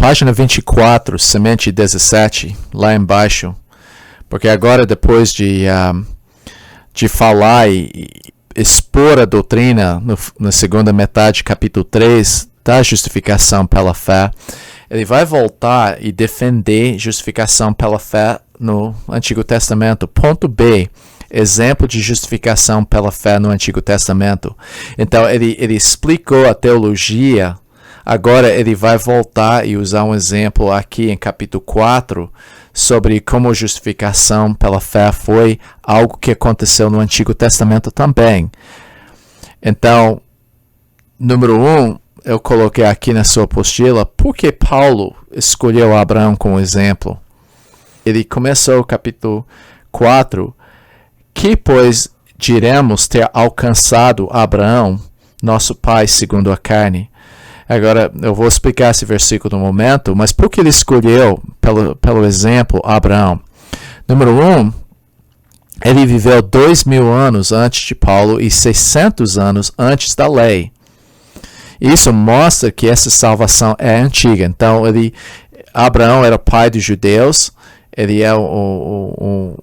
página 24, semente 17, lá embaixo. Porque agora, depois de falar e expor a doutrina na segunda metade, capítulo 3, da justificação pela fé, ele vai voltar e defender justificação pela fé no Antigo Testamento. Ponto B, exemplo de justificação pela fé no Antigo Testamento. Então, ele explicou a teologia. Agora ele vai voltar e usar um exemplo aqui em capítulo 4 sobre como justificação pela fé foi algo que aconteceu no Antigo Testamento também. Então, número 1, eu coloquei aqui na sua apostila, por que Paulo escolheu Abraão como exemplo? Ele começou o capítulo 4, que pois diremos ter alcançado Abraão, nosso pai segundo a carne. Agora, eu vou explicar esse versículo no momento, mas por que ele escolheu, pelo exemplo, Abraão? Número 1, ele viveu 2000 anos antes de Paulo e 600 anos antes da lei. Isso mostra que essa salvação é antiga. Então, Abraão era o pai dos judeus, ele é o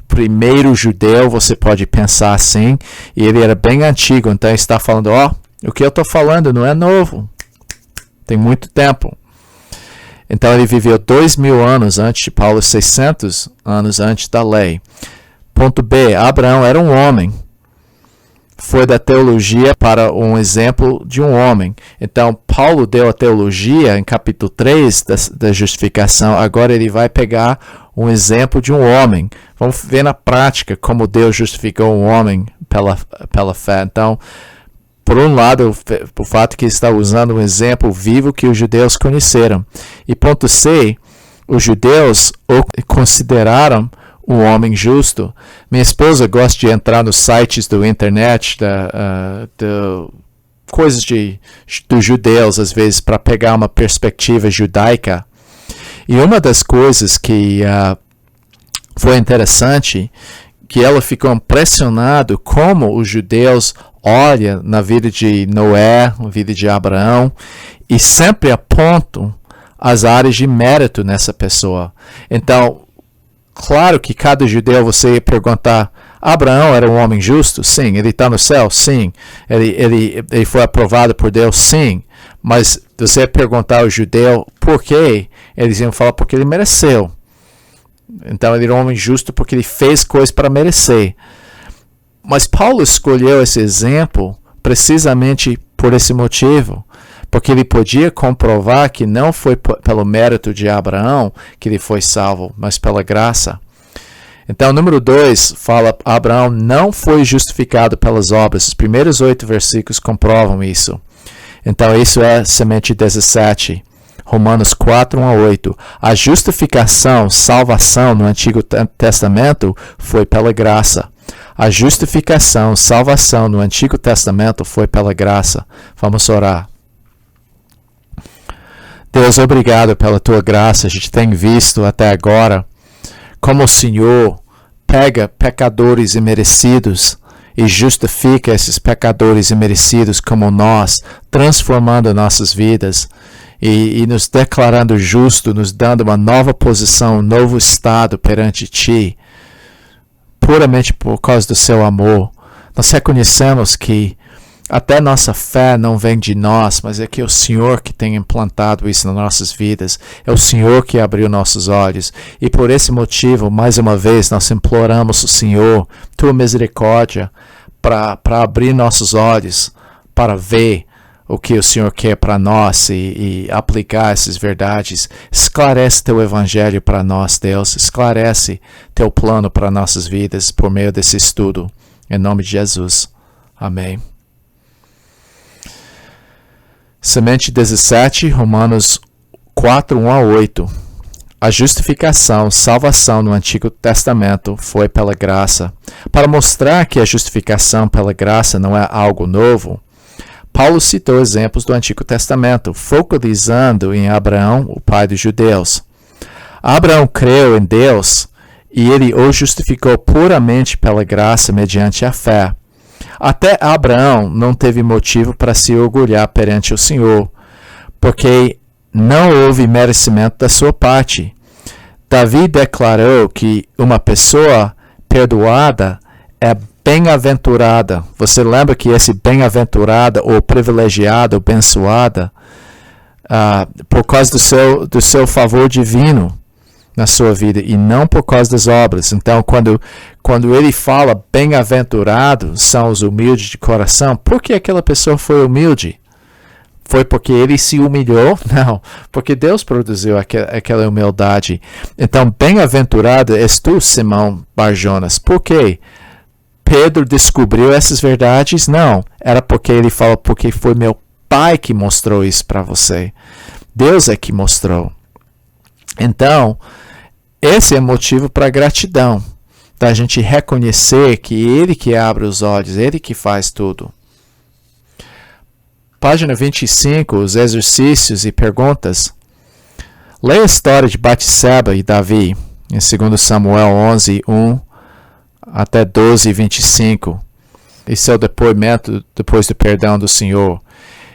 primeiro judeu, você pode pensar assim, e ele era bem antigo, então ele está falando, o que eu estou falando não é novo. Tem muito tempo. Então ele viveu 2000 anos antes de Paulo, 600 anos antes da lei. Ponto B. Abraão era um homem. Foi da teologia para um exemplo de um homem. Então Paulo deu a teologia em capítulo 3 da justificação. Agora ele vai pegar um exemplo de um homem. Vamos ver na prática como Deus justificou um homem pela fé. Então, por um lado, o fato que ele está usando um exemplo vivo que os judeus conheceram. E ponto C, os judeus o consideraram um homem justo. Minha esposa gosta de entrar nos sites da internet, coisas dos judeus, às vezes, para pegar uma perspectiva judaica. E uma das coisas que foi interessante, que ela ficou impressionada como os judeus olham na vida de Noé, na vida de Abraão, e sempre apontam as áreas de mérito nessa pessoa. Então, claro que cada judeu, você ia perguntar, Abraão era um homem justo? Sim. Ele está no céu? Sim. Ele foi aprovado por Deus? Sim. Mas você ia perguntar ao judeu por quê? Eles iam falar porque ele mereceu. Então ele era um homem justo porque ele fez coisas para merecer. Mas Paulo escolheu esse exemplo precisamente por esse motivo. Porque ele podia comprovar que não foi pelo mérito de Abraão que ele foi salvo, mas pela graça. Então, número 2 fala, Abraão não foi justificado pelas obras. Os primeiros 8 versículos comprovam isso. Então, isso é semente 17. Romanos 4, 1 a 8. A justificação, salvação no Antigo Testamento foi pela graça. A justificação, salvação no Antigo Testamento foi pela graça. Vamos orar. Deus, obrigado pela tua graça. A gente tem visto até agora como o Senhor pega pecadores imerecidos e justifica esses pecadores imerecidos como nós, transformando nossas vidas e nos declarando justo, nos dando uma nova posição, um novo estado perante Ti, puramente por causa do Seu amor. Nós reconhecemos que até nossa fé não vem de nós, mas é que é o Senhor que tem implantado isso nas nossas vidas. É o Senhor que abriu nossos olhos. E por esse motivo, mais uma vez, nós imploramos o Senhor, Tua misericórdia, para abrir nossos olhos, para ver o que o Senhor quer para nós e aplicar essas verdades. Esclarece Teu Evangelho para nós, Deus. Esclarece Teu plano para nossas vidas por meio desse estudo. Em nome de Jesus. Amém. Semente 17, Romanos 4, 1 a 8. A justificação, salvação no Antigo Testamento foi pela graça. Para mostrar que a justificação pela graça não é algo novo, Paulo citou exemplos do Antigo Testamento, focalizando em Abraão, o pai dos judeus. Abraão creu em Deus e ele o justificou puramente pela graça mediante a fé. Até Abraão não teve motivo para se orgulhar perante o Senhor, porque não houve merecimento da sua parte. Davi declarou que uma pessoa perdoada é bem-aventurada. Você lembra que esse bem-aventurada, ou privilegiada, ou abençoada, por causa do seu favor divino na sua vida, e não por causa das obras. Então, quando ele fala bem-aventurados são os humildes de coração, por que aquela pessoa foi humilde? Foi porque ele se humilhou? Não, porque Deus produziu aquela humildade. Então, bem-aventurado és tu, Simão Bar-Jonas. Por quê? Pedro descobriu essas verdades? Não, era porque ele fala, porque foi meu Pai que mostrou isso para você. Deus é que mostrou. Então, esse é motivo para gratidão, da gente reconhecer que Ele que abre os olhos, Ele que faz tudo. Página 25, os exercícios e perguntas. Leia a história de Batseba e Davi, em 2 Samuel 11, 1 até 12, 25. E seu depoimento depois do perdão do Senhor.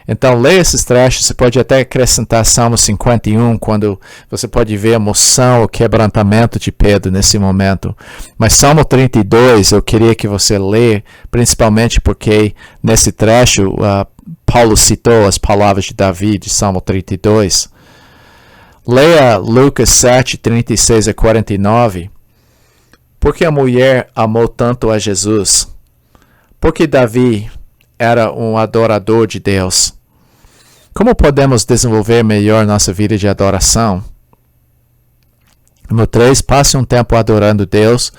Então, leia esses trechos. Você pode até acrescentar Salmo 51, quando você pode ver a emoção, o quebrantamento de Pedro nesse momento. Mas Salmo 32, eu queria que você leia, principalmente porque nesse trecho, Paulo citou as palavras de Davi, de Salmo 32. Leia Lucas 7, 36 a 49. Por que a mulher amou tanto a Jesus? Porque Davi era um adorador de Deus. Como podemos desenvolver melhor nossa vida de adoração? Número 3, passe um tempo adorando Deus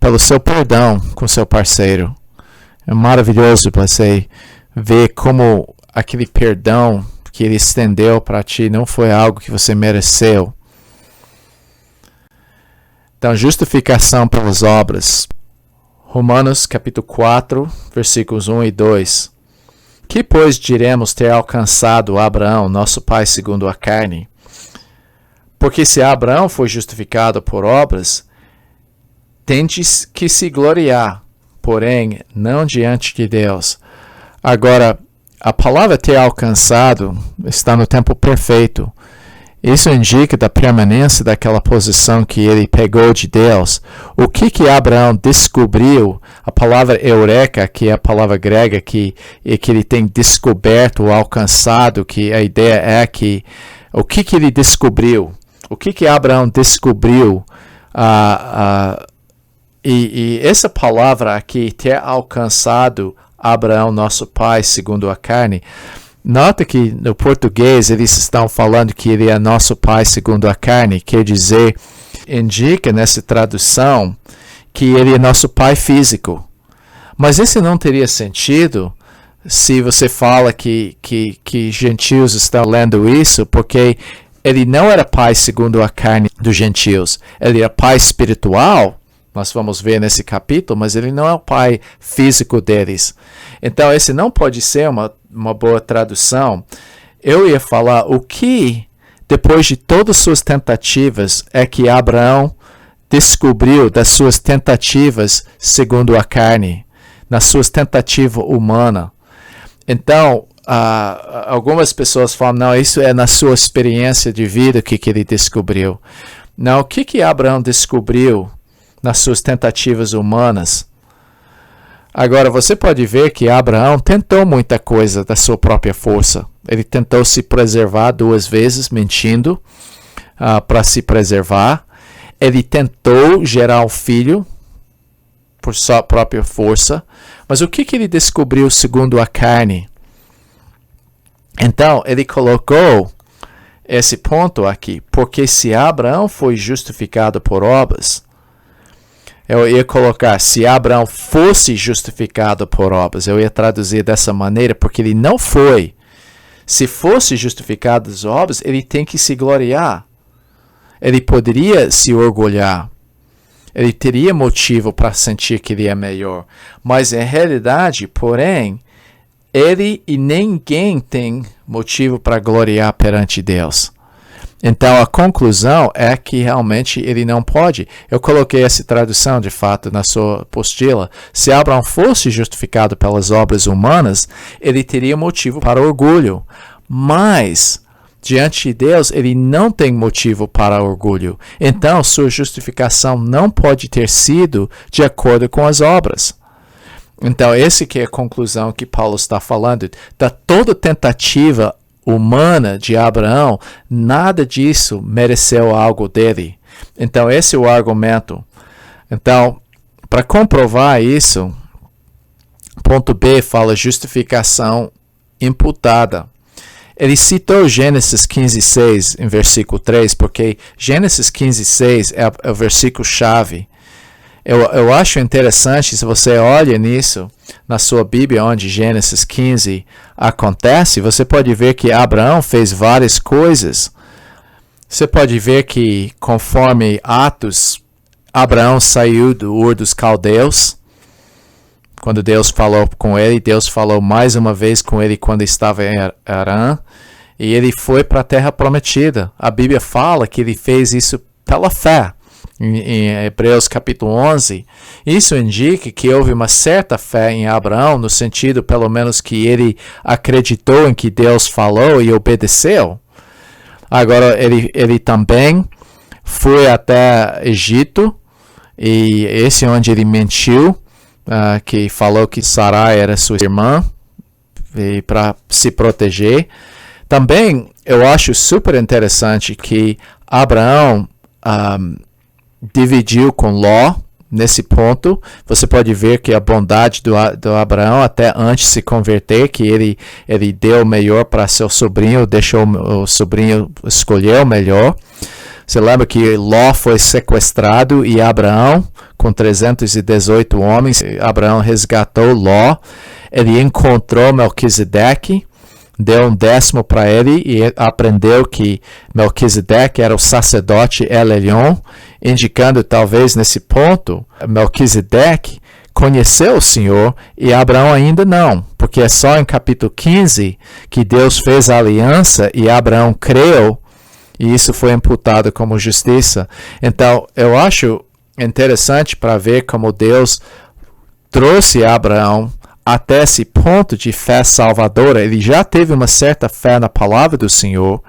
pelo seu perdão com seu parceiro. É maravilhoso você ver como aquele perdão que ele estendeu para ti não foi algo que você mereceu. Então, justificação pelas obras. Romanos capítulo 4, versículos 1 e 2. Que, pois, diremos ter alcançado Abraão, nosso pai segundo a carne? Porque se Abraão foi justificado por obras, tem que se gloriar, porém, não diante de Deus. Agora, a palavra ter alcançado está no tempo perfeito. Isso indica da permanência daquela posição que ele pegou de Deus. O que Abraão descobriu, a palavra eureka, que é a palavra grega que ele tem descoberto ou alcançado, que a ideia é que, o que ele descobriu? O que Abraão descobriu? E essa palavra aqui, ter alcançado Abraão, nosso pai, segundo a carne, nota que no português eles estão falando que ele é nosso pai segundo a carne, quer dizer, indica nessa tradução que ele é nosso pai físico. Mas isso não teria sentido se você fala que gentios estão lendo isso, porque ele não era pai segundo a carne dos gentios, ele era pai espiritual. Nós vamos ver nesse capítulo, mas ele não é o pai físico deles. Então, esse não pode ser uma boa tradução. Eu ia falar o que, depois de todas as suas tentativas, é que Abraão descobriu das suas tentativas segundo a carne, nas suas tentativas humanas. Então, algumas pessoas falam, não, isso é na sua experiência de vida que ele descobriu. Não, o que Abraão descobriu nas suas tentativas humanas? Agora, você pode ver que Abraão tentou muita coisa da sua própria força. Ele tentou se preservar 2 vezes, mentindo para se preservar. Ele tentou gerar um filho por sua própria força. Mas o que ele descobriu segundo a carne? Então, ele colocou esse ponto aqui. Porque se Abraão foi justificado por obras, eu ia colocar, se Abraão fosse justificado por obras, eu ia traduzir dessa maneira, porque ele não foi. Se fosse justificado das obras, ele tem que se gloriar. Ele poderia se orgulhar. Ele teria motivo para sentir que ele é melhor. Mas, em realidade, porém, ele e ninguém tem motivo para gloriar perante Deus. Então, a conclusão é que realmente ele não pode. Eu coloquei essa tradução, de fato, na sua apostila. Se Abraão fosse justificado pelas obras humanas, ele teria motivo para orgulho. Mas, diante de Deus, ele não tem motivo para orgulho. Então, sua justificação não pode ter sido de acordo com as obras. Então, essa que é a conclusão que Paulo está falando. Da toda tentativa humana de Abraão, nada disso mereceu algo dele. Então, esse é o argumento. Então, para comprovar isso, ponto B fala justificação imputada. Ele citou Gênesis 15:6 em versículo 3, porque Gênesis 15:6 é o versículo-chave. Eu acho interessante, se você olha nisso, na sua Bíblia, onde Gênesis 15 acontece, você pode ver que Abraão fez várias coisas. Você pode ver que, conforme Atos, Abraão saiu do Ur dos Caldeus. Quando Deus falou com ele, Deus falou mais uma vez com ele quando estava em Harã. E ele foi para a terra prometida. A Bíblia fala que ele fez isso pela fé. Em Hebreus capítulo 11, isso indica que houve uma certa fé em Abraão, no sentido pelo menos que ele acreditou em que Deus falou e obedeceu. Agora, ele também foi até Egito, e esse é onde ele mentiu, que falou que Sarai era sua irmã, para se proteger. Também, eu acho super interessante que Abraão dividiu com Ló nesse ponto. Você pode ver que a bondade do Abraão, até antes de se converter, que ele deu o melhor para seu sobrinho, deixou o sobrinho escolher o melhor. Você lembra que Ló foi sequestrado e Abraão, com 318 homens, Abraão resgatou Ló. Ele encontrou Melquisedeque, deu 10 para ele e aprendeu que Melquisedeque era o sacerdote El Elyon, indicando talvez nesse ponto, Melquisedeque conheceu o Senhor e Abraão ainda não, porque é só em capítulo 15 que Deus fez a aliança e Abraão creu e isso foi imputado como justiça. Então, eu acho interessante para ver como Deus trouxe Abraão até esse ponto de fé salvadora. Ele já teve uma certa fé na palavra do Senhor,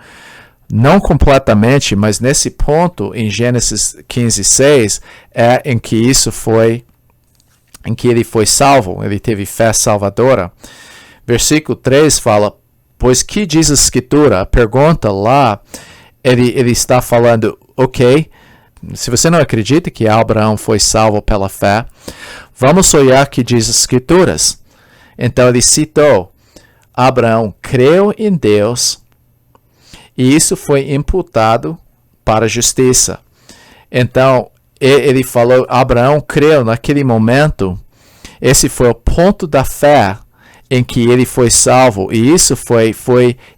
não completamente, mas nesse ponto, em Gênesis 15:6, é em que ele foi salvo, ele teve fé salvadora. Versículo 3 fala, pois que diz a Escritura? A pergunta lá, ele está falando, ok, se você não acredita que Abraão foi salvo pela fé, vamos olhar o que diz as Escrituras. Então ele citou, Abraão creu em Deus e isso foi imputado para a justiça. Então ele falou, Abraão creu naquele momento, esse foi o ponto da fé em que ele foi salvo. E isso foi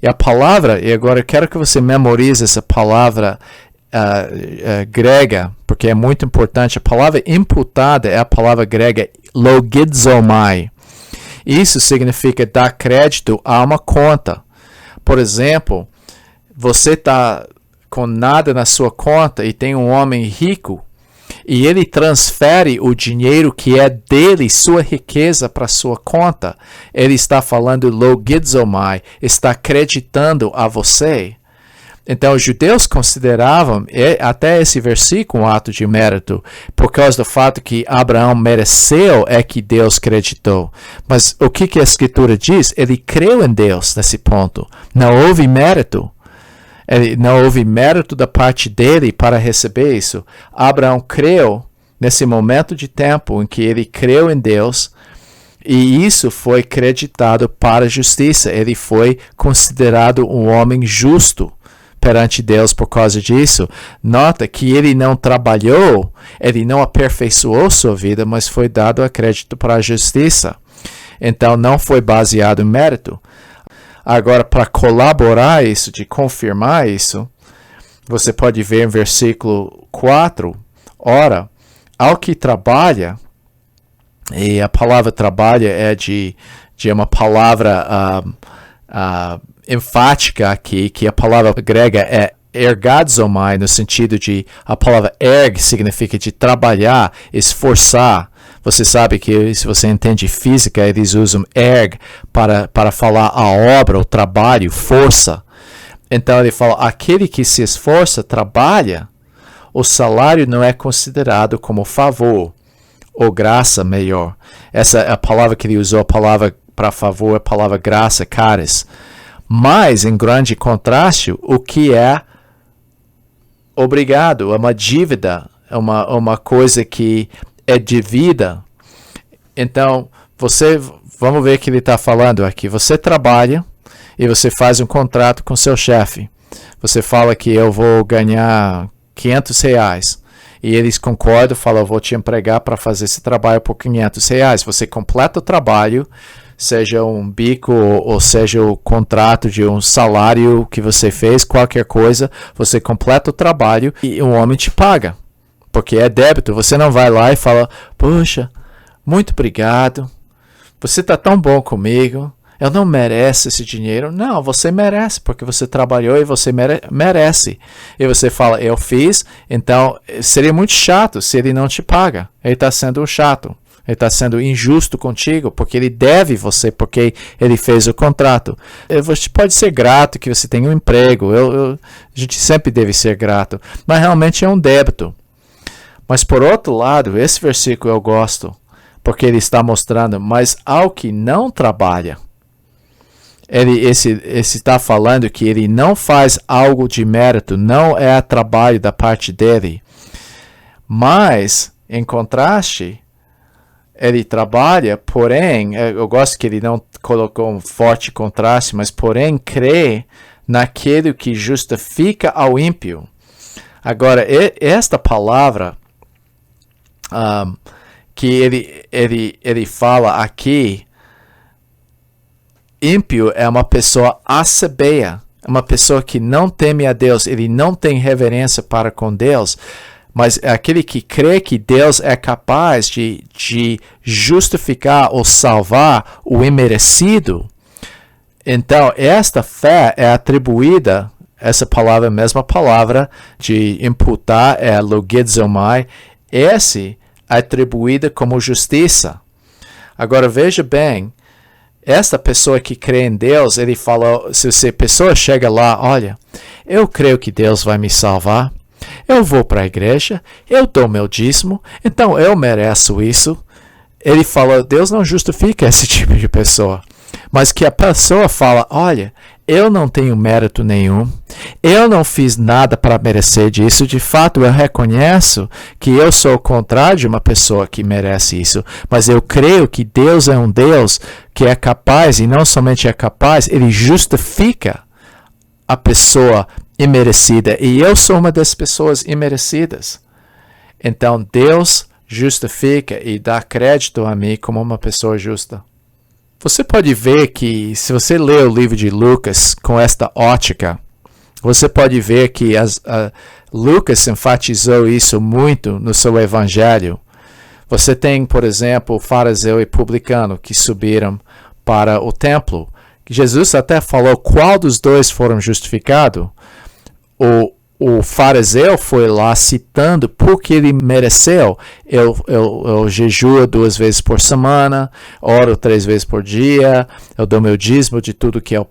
a palavra, e agora eu quero que você memorize essa palavra grega, porque é muito importante. A palavra imputada é a palavra grega logizomai. Isso significa dar crédito a uma conta. Por exemplo, você está com nada na sua conta e tem um homem rico e ele transfere o dinheiro que é dele, sua riqueza, para sua conta. Ele está falando logizomai, está acreditando a você. Então, os judeus consideravam até esse versículo um ato de mérito, por causa do fato que Abraão mereceu, é que Deus acreditou. Mas o que a Escritura diz? Ele creu em Deus nesse ponto. Não houve mérito. Não houve mérito da parte dele para receber isso. Abraão creu nesse momento de tempo em que ele creu em Deus, e isso foi creditado para a justiça. Ele foi considerado um homem justo perante Deus por causa disso. Nota que ele não trabalhou, ele não aperfeiçoou sua vida, mas foi dado a crédito para a justiça. Então não foi baseado em mérito. Agora, para colaborar isso, de confirmar isso, você pode ver em versículo 4, ora, ao que trabalha, e a palavra trabalha é de uma palavra enfática aqui, que a palavra grega é ergadzomai, no sentido de, a palavra erg significa de trabalhar, esforçar. Você sabe que, se você entende física, eles usam erg para falar a obra, o trabalho, força. Então ele fala, aquele que se esforça, trabalha, o salário não é considerado como favor ou graça melhor. Essa é a palavra que ele usou, a palavra para favor, a palavra graça, caris. Mas, em grande contraste, o que é obrigado, é uma dívida, é uma coisa que é devida. Então, vamos ver o que ele está falando aqui. Você trabalha e você faz um contrato com seu chefe. Você fala que eu vou ganhar R$500. E eles concordam, falam, eu vou te empregar para fazer esse trabalho por R$500. Você completa o trabalho, seja um bico ou seja o contrato de um salário que você fez, qualquer coisa, você completa o trabalho e o homem te paga. Porque é débito. Você não vai lá e fala, poxa, muito obrigado, você está tão bom comigo, eu não mereço esse dinheiro. Não, você merece, porque você trabalhou e você merece. E você fala, eu fiz, então seria muito chato se ele não te paga. Ele está sendo chato, ele está sendo injusto contigo, porque ele deve você, porque ele fez o contrato. Você pode ser grato que você tem um emprego, a gente sempre deve ser grato, mas realmente é um débito. Mas por outro lado, esse versículo eu gosto, porque ele está mostrando, mas ao que não trabalha, esse está falando que ele não faz algo de mérito, não é trabalho da parte dele. Mas, em contraste, ele trabalha, porém, eu gosto que ele não colocou um forte contraste, mas porém crê naquele que justifica ao ímpio. Agora, esta palavra que ele fala aqui, ímpio é uma pessoa acebeia, é uma pessoa que não teme a Deus, ele não tem reverência para com Deus, mas é aquele que crê que Deus é capaz de justificar ou salvar o imerecido. Então, esta fé é atribuída, essa palavra, a mesma palavra de imputar, é logizomai, esse é atribuída como justiça. Agora, veja bem, esta pessoa que crê em Deus, ele fala, se a pessoa chega lá, olha, eu creio que Deus vai me salvar, eu vou para a igreja, eu dou meu dízimo, então eu mereço isso. Ele fala, Deus não justifica esse tipo de pessoa. Mas que a pessoa fala, olha, eu não tenho mérito nenhum, eu não fiz nada para merecer disso, de fato eu reconheço que eu sou o contrário de uma pessoa que merece isso, mas eu creio que Deus é um Deus que é capaz, e não somente é capaz, ele justifica a pessoa imerecida, e eu sou uma das pessoas imerecidas. Então Deus justifica e dá crédito a mim como uma pessoa justa. Você pode ver que, se você ler o livro de Lucas com esta ótica, você pode ver que Lucas enfatizou isso muito no seu evangelho. Você tem, por exemplo, o fariseu e publicano que subiram para o templo. Jesus até falou qual dos dois foram justificados. O fariseu foi lá citando porque ele mereceu. Eu jejuo 2 vezes por semana, oro 3 vezes por dia, eu dou meu dízimo de tudo que eu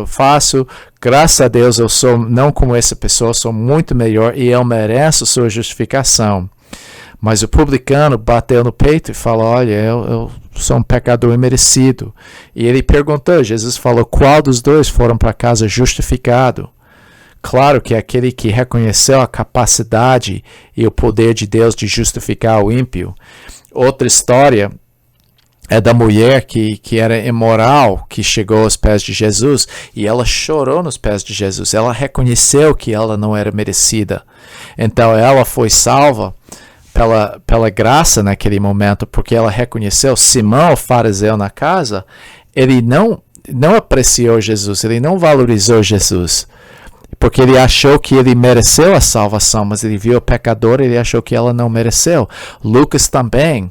faço. Graças a Deus eu sou, não como essa pessoa, sou muito melhor e eu mereço sua justificação. Mas o publicano bateu no peito e falou, olha, eu sou um pecador imerecido. E ele perguntou, Jesus falou, qual dos dois foram para casa justificado? Claro que aquele que reconheceu a capacidade e o poder de Deus de justificar o ímpio. Outra história é da mulher que era imoral, que chegou aos pés de Jesus, e ela chorou nos pés de Jesus. Ela reconheceu que ela não era merecida. Então ela foi salva pela graça naquele momento, porque ela reconheceu. Simão, o fariseu na casa, ele não apreciou Jesus, ele não valorizou Jesus. Porque ele achou que ele mereceu a salvação, mas ele viu o pecador e ele achou que ela não mereceu. Lucas também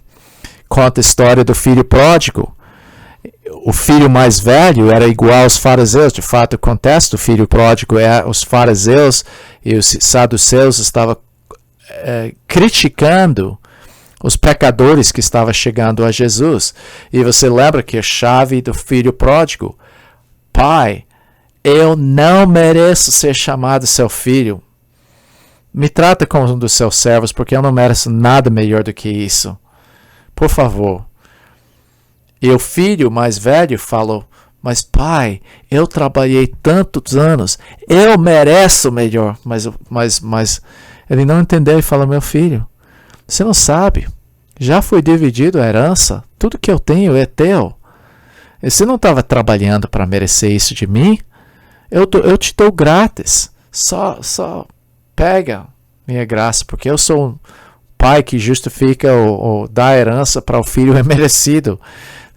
conta a história do filho pródigo. O filho mais velho era igual aos fariseus. De fato, o contexto do filho pródigo é os fariseus e os saduceus estavam criticando os pecadores que estavam chegando a Jesus. E você lembra que a chave do filho pródigo, pai, eu não mereço ser chamado seu filho. Me trata como um dos seus servos, porque eu não mereço nada melhor do que isso. Por favor. E o filho mais velho falou, mas pai, eu trabalhei tantos anos, eu mereço melhor. Mas ele não entendeu e falou, meu filho, você não sabe, já foi dividido a herança, tudo que eu tenho é teu. E você não estava trabalhando para merecer isso de mim? Eu te dou grátis, só pega minha graça, porque eu sou um pai que justifica ou dá herança para o filho merecido.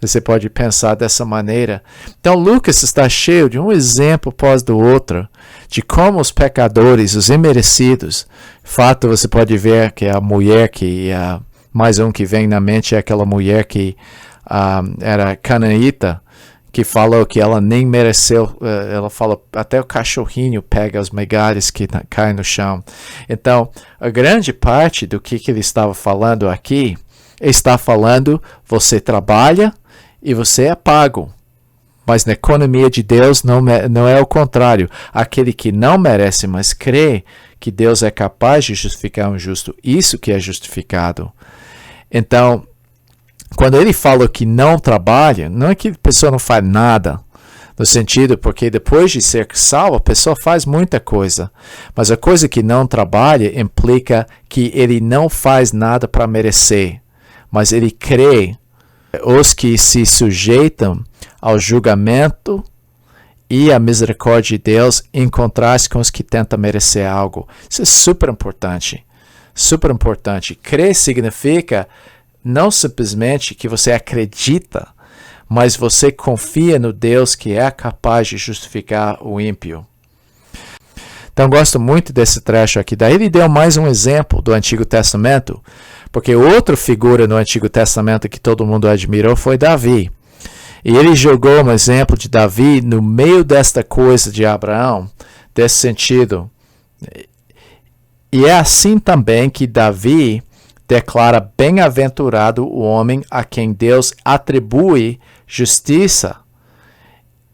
Você pode pensar dessa maneira. Então, Lucas está cheio de um exemplo após do outro, de como os pecadores, os imerecidos, fato você pode ver que a mulher que, mais um que vem na mente é aquela mulher que era canaíta, que falou que ela nem mereceu, ela falou, até o cachorrinho pega os migalhas que caem no chão. Então, a grande parte do que ele estava falando aqui, ele está falando, você trabalha e você é pago. Mas na economia de Deus não é o contrário. Aquele que não merece, mas crê que Deus é capaz de justificar um justo, isso que é justificado. Então, quando ele fala que não trabalha, não é que a pessoa não faz nada, no sentido, porque depois de ser salvo, a pessoa faz muita coisa. Mas a coisa que não trabalha implica que ele não faz nada para merecer, mas ele crê. Os que se sujeitam ao julgamento e à misericórdia de Deus em contraste com os que tentam merecer algo. Isso é super importante. Super importante. Crer significa não simplesmente que você acredita, mas você confia no Deus que é capaz de justificar o ímpio. Então, gosto muito desse trecho aqui. Daí ele deu mais um exemplo do Antigo Testamento, porque outra figura no Antigo Testamento que todo mundo admirou foi Davi. E ele jogou um exemplo de Davi no meio desta coisa de Abraão, desse sentido. E é assim também que Davi declara bem-aventurado o homem a quem Deus atribui justiça,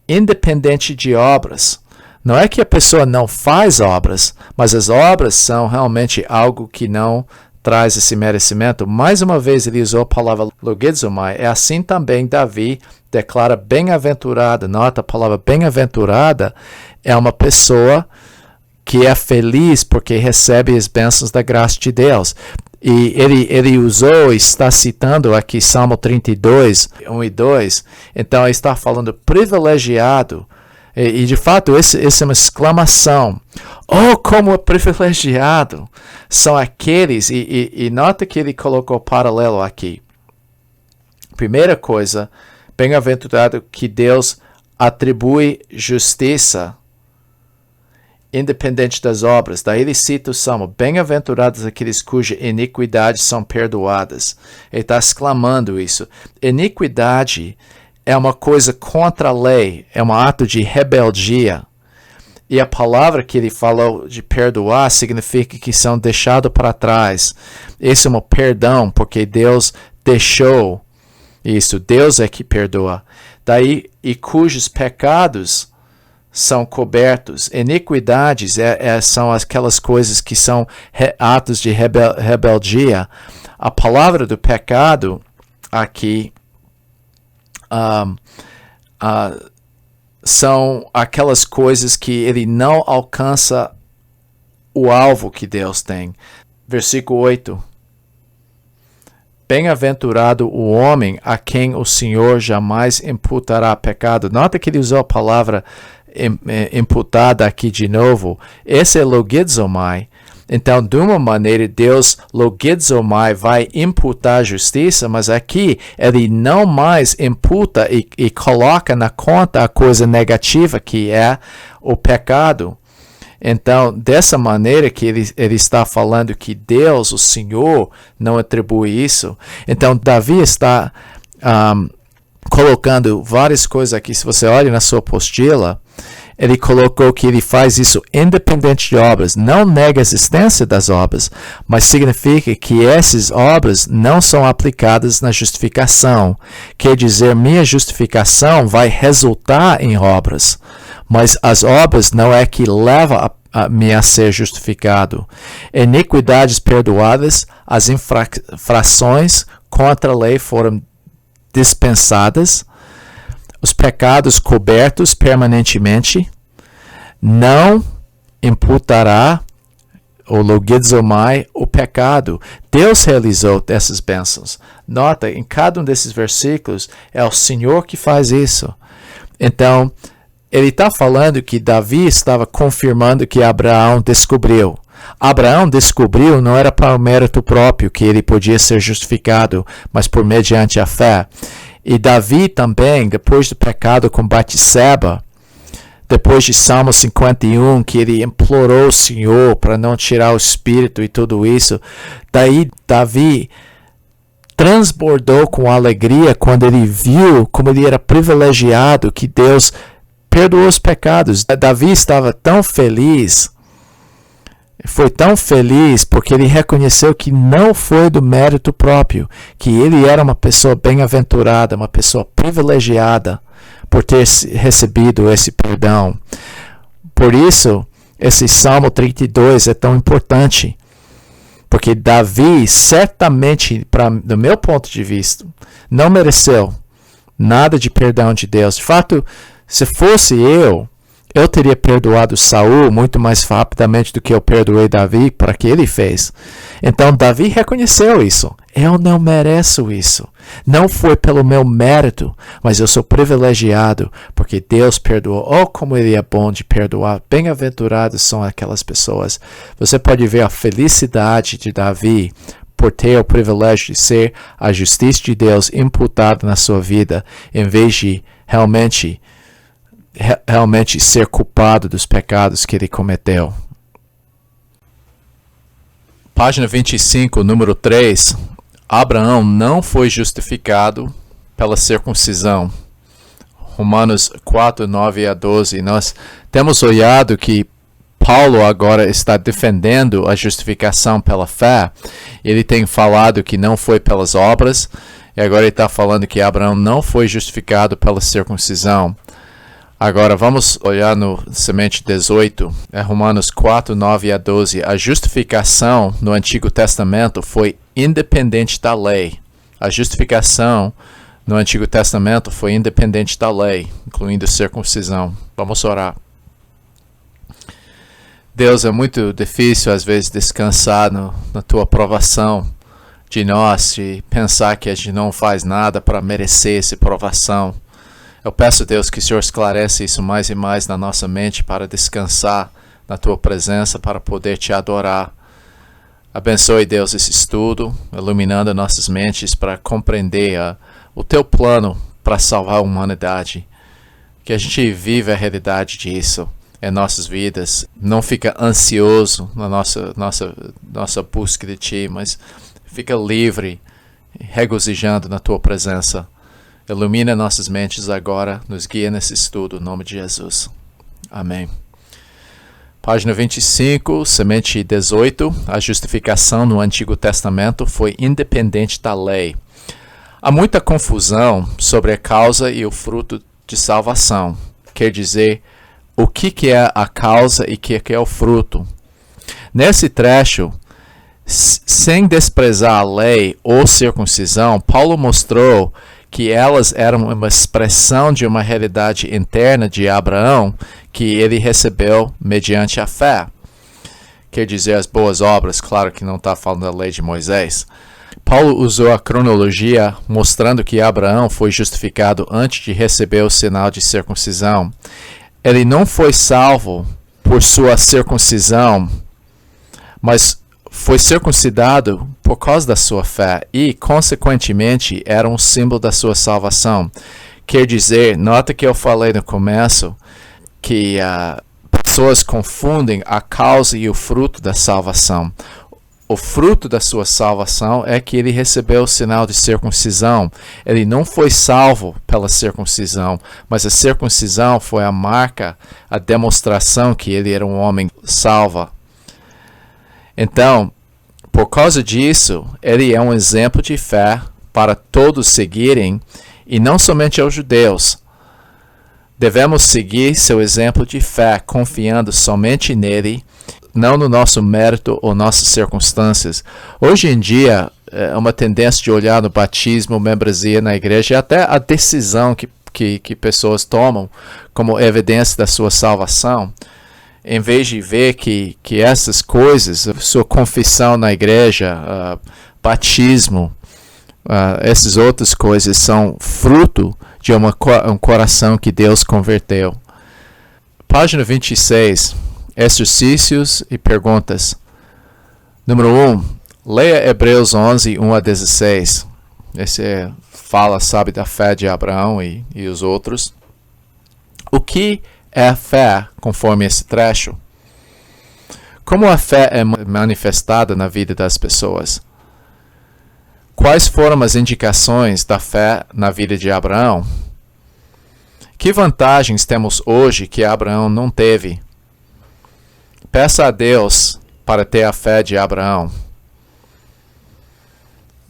independente de obras. Não é que a pessoa não faz obras, mas as obras são realmente algo que não traz esse merecimento. Mais uma vez ele usou a palavra logizomai. É assim também Davi declara bem-aventurada. Nota, a palavra bem-aventurada é uma pessoa que é feliz porque recebe as bênçãos da graça de Deus. E ele usou, está citando aqui Salmo 32, 1 e 2. Então ele está falando privilegiado. E de fato, essa é uma exclamação. Oh, como é privilegiado são aqueles, e nota que ele colocou paralelo aqui. Primeira coisa, bem-aventurado que Deus atribui justiça independente das obras. Daí ele cita o Salmo, bem-aventurados aqueles cujas iniquidades são perdoadas. Ele está exclamando isso. Iniquidade é uma coisa contra a lei, é um ato de rebeldia. E a palavra que ele falou de perdoar significa que são deixados para trás. Esse é um perdão, porque Deus deixou isso. Deus é que perdoa. Daí, e cujos pecados são cobertos. Iniquidades são aquelas coisas que são atos de rebeldia. A palavra do pecado aqui são aquelas coisas que ele não alcança o alvo que Deus tem. Versículo 8. Bem-aventurado o homem a quem o Senhor jamais imputará pecado. Nota que ele usou a palavra imputada aqui de novo. Esse é logizomai. Então, de uma maneira, Deus, logizomai, vai imputar justiça, mas aqui ele não mais imputa e coloca na conta a coisa negativa que é o pecado. Então, dessa maneira que ele está falando que Deus, o Senhor, não atribui isso. Então, Davi está colocando várias coisas aqui. Se você olha na sua apostila, ele colocou que ele faz isso independente de obras. Não nega a existência das obras, mas significa que essas obras não são aplicadas na justificação. Quer dizer, minha justificação vai resultar em obras, mas as obras não é que leva a-me a ser justificado. Iniquidades perdoadas, as infrações contra a lei foram dispensadas, os pecados cobertos permanentemente, não imputará o logizomai o pecado. Deus realizou essas bênçãos. Nota, em cada um desses versículos, é o Senhor que faz isso. Então, ele está falando que Davi estava confirmando que Abraão descobriu. Abraão descobriu não era para o mérito próprio que ele podia ser justificado, mas por mediante a fé. E Davi também, depois do pecado com Batseba, depois de Salmo 51, que ele implorou o Senhor para não tirar o espírito e tudo isso, daí Davi transbordou com alegria quando ele viu como ele era privilegiado, que Deus perdoou os pecados. Davi estava tão feliz, foi tão feliz porque ele reconheceu que não foi do mérito próprio, que ele era uma pessoa bem-aventurada, uma pessoa privilegiada por ter recebido esse perdão. Por isso, esse Salmo 32 é tão importante, porque Davi certamente, do meu ponto de vista, não mereceu nada de perdão de Deus. De fato, se fosse eu teria perdoado Saul muito mais rapidamente do que eu perdoei Davi para que ele fez. Então Davi reconheceu isso. Eu não mereço isso. Não foi pelo meu mérito, mas eu sou privilegiado porque Deus perdoou. Oh, como ele é bom de perdoar. Bem-aventurados são aquelas pessoas. Você pode ver a felicidade de Davi por ter o privilégio de ser a justiça de Deus imputada na sua vida, em vez de realmente ser culpado dos pecados que ele cometeu. Página 25, número 3. Abraão não foi justificado pela circuncisão. Romanos 4, 9 a 12. Nós temos olhado que Paulo agora está defendendo a justificação pela fé. Ele tem falado que não foi pelas obras, e agora ele está falando que Abraão não foi justificado pela circuncisão. Agora vamos olhar no semente 18, Romanos 4, 9 a 12. A justificação no Antigo Testamento foi independente da lei. A justificação no Antigo Testamento foi independente da lei, incluindo circuncisão. Vamos orar. Deus, é muito difícil às vezes descansar na tua aprovação de nós, de pensar que a gente não faz nada para merecer essa aprovação. Eu peço, Deus, que o Senhor esclareça isso mais e mais na nossa mente para descansar na Tua presença, para poder Te adorar. Abençoe, Deus, esse estudo, iluminando nossas mentes para compreender o Teu plano para salvar a humanidade. Que a gente viva a realidade disso em nossas vidas. Não fica ansioso na nossa busca de Ti, mas fica livre, regozijando na Tua presença. Ilumina nossas mentes agora, nos guia nesse estudo, em nome de Jesus. Amém. Página 25, semente 18. A justificação no Antigo Testamento foi independente da lei. Há muita confusão sobre a causa e o fruto de salvação. Quer dizer, o que é a causa e o que é o fruto. Nesse trecho, sem desprezar a lei ou circuncisão, Paulo mostrou que elas eram uma expressão de uma realidade interna de Abraão que ele recebeu mediante a fé. Quer dizer, as boas obras, claro que não está falando da lei de Moisés. Paulo usou a cronologia mostrando que Abraão foi justificado antes de receber o sinal de circuncisão. Ele não foi salvo por sua circuncisão, mas foi circuncidado por causa da sua fé e, consequentemente, era um símbolo da sua salvação. Quer dizer, nota que eu falei no começo que pessoas confundem a causa e o fruto da salvação. o fruto da sua salvação é que ele recebeu o sinal de circuncisão. Ele não foi salvo pela circuncisão, mas a circuncisão foi a marca, a demonstração que ele era um homem salvo. Então, por causa disso, ele é um exemplo de fé para todos seguirem, e não somente aos judeus. Devemos seguir seu exemplo de fé, confiando somente nele, não no nosso mérito ou nossas circunstâncias. Hoje em dia, é uma tendência de olhar no batismo, membresia na igreja, e até a decisão que pessoas tomam como evidência da sua salvação, em vez de ver que essas coisas, sua confissão na igreja, batismo, essas outras coisas são fruto de um coração que Deus converteu. Página 26. Exercícios e perguntas. Número 1. Leia Hebreus 11, 1 a 16. Esse fala, sabe, da fé de Abraão e os outros. O que é a fé conforme esse trecho? Como a fé é manifestada na vida das pessoas? Quais foram as indicações da fé na vida de Abraão? Que vantagens temos hoje que Abraão não teve? Peça a Deus para ter a fé de Abraão.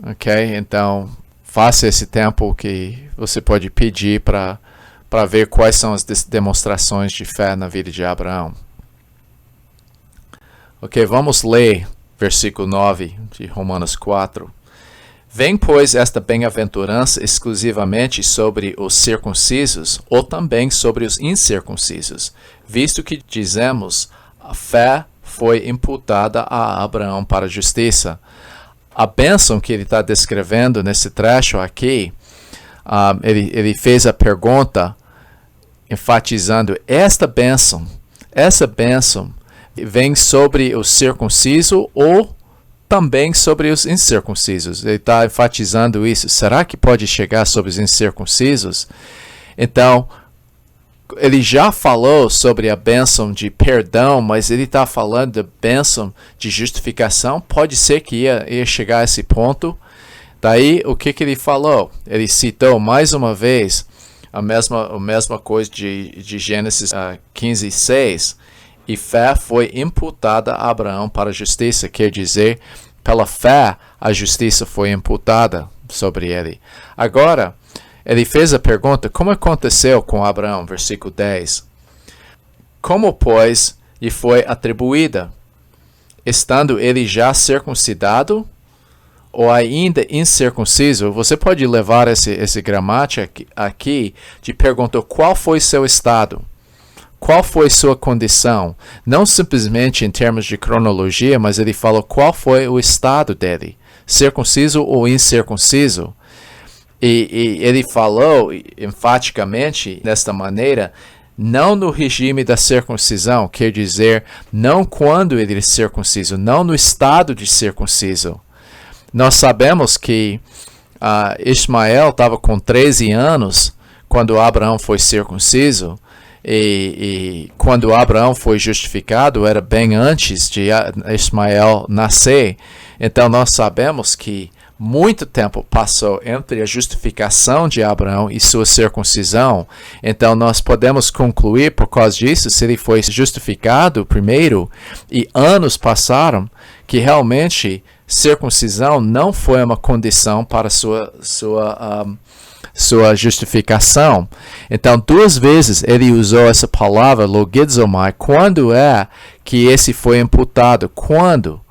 Ok? Então, faça esse tempo que você pode pedir para ver quais são as demonstrações de fé na vida de Abraão. Ok, vamos ler versículo 9 de Romanos 4. Vem, pois, esta bem-aventurança exclusivamente sobre os circuncisos ou também sobre os incircuncisos, visto que dizemos, a fé foi imputada a Abraão para a justiça. A bênção que ele está descrevendo nesse trecho aqui, ele fez a pergunta enfatizando essa bênção vem sobre o circunciso ou também sobre os incircuncisos. Ele está enfatizando isso. Será que pode chegar sobre os incircuncisos? Então, ele já falou sobre a bênção de perdão, mas ele está falando da bênção de justificação. Pode ser que ia chegar a esse ponto. Daí, o que ele falou? Ele citou mais uma vez a mesma coisa de Gênesis 15, 6. E fé foi imputada a Abraão para a justiça. Quer dizer, pela fé, a justiça foi imputada sobre ele. Agora, ele fez a pergunta, como aconteceu com Abraão? Versículo 10. Como, pois, lhe foi atribuída? Estando ele já circuncidado ou ainda incircunciso? Você pode levar esse gramática aqui de pergunta, qual foi seu estado? Qual foi sua condição? Não simplesmente em termos de cronologia, mas ele falou qual foi o estado dele, circunciso ou incircunciso. E ele falou enfaticamente desta maneira, não no regime da circuncisão, quer dizer, não quando ele é circunciso, não no estado de circunciso. Nós sabemos que Ismael estava com 13 anos quando Abraão foi circunciso. E quando Abraão foi justificado, era bem antes de Ismael nascer. Então nós sabemos que muito tempo passou entre a justificação de Abraão e sua circuncisão. Então nós podemos concluir, por causa disso, se ele foi justificado primeiro e anos passaram, que realmente circuncisão não foi uma condição para sua justificação. Então, 2 vezes ele usou essa palavra logizomai. Quando é que esse foi imputado? Quando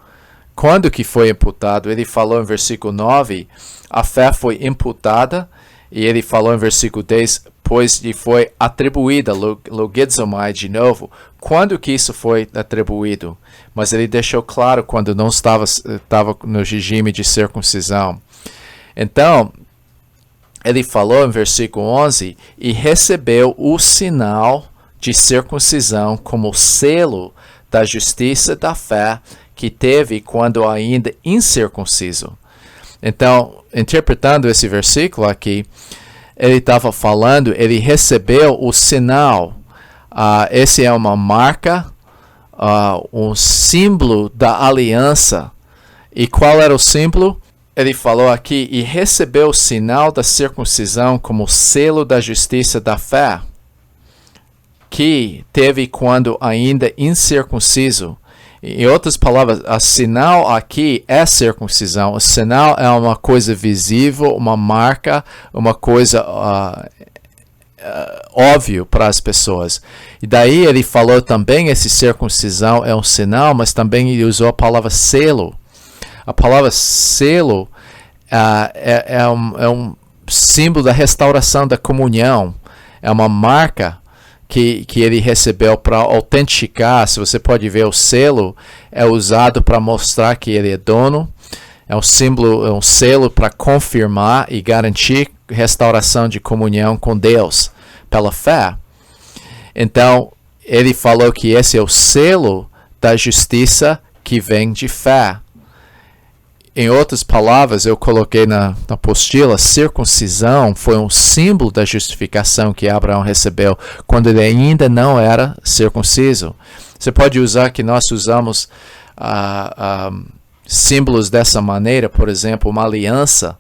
que foi imputado? Ele falou em versículo 9, a fé foi imputada, e ele falou em versículo 10, pois lhe foi atribuída, logizomai de novo. Quando que isso foi atribuído? Mas ele deixou claro quando não estava no regime de circuncisão. Então, ele falou em versículo 11, e recebeu o sinal de circuncisão como selo da justiça da fé que teve quando ainda incircunciso. Então, interpretando esse versículo aqui, ele estava falando, ele recebeu o sinal. Esse é uma marca, um símbolo da aliança E qual era o símbolo? Ele falou aqui, e recebeu o sinal da circuncisão como selo da justiça da fé, que teve quando ainda incircunciso. Em outras palavras, o sinal aqui é circuncisão. O sinal é uma coisa visível, uma marca, uma coisa óbvio para as pessoas. E daí ele falou também, esse circuncisão é um sinal, mas também ele usou a palavra selo. A palavra selo é um símbolo da restauração da comunhão. É uma marca que ele recebeu para autenticar. Se você pode ver, o selo é usado para mostrar que ele é dono. É um símbolo, é um selo para confirmar e garantir restauração de comunhão com Deus pela fé. Então, ele falou que esse é o selo da justiça que vem de fé. Em outras palavras, eu coloquei na apostila, circuncisão foi um símbolo da justificação que Abraão recebeu quando ele ainda não era circunciso. Você pode usar que nós usamos símbolos dessa maneira, por exemplo, uma aliança.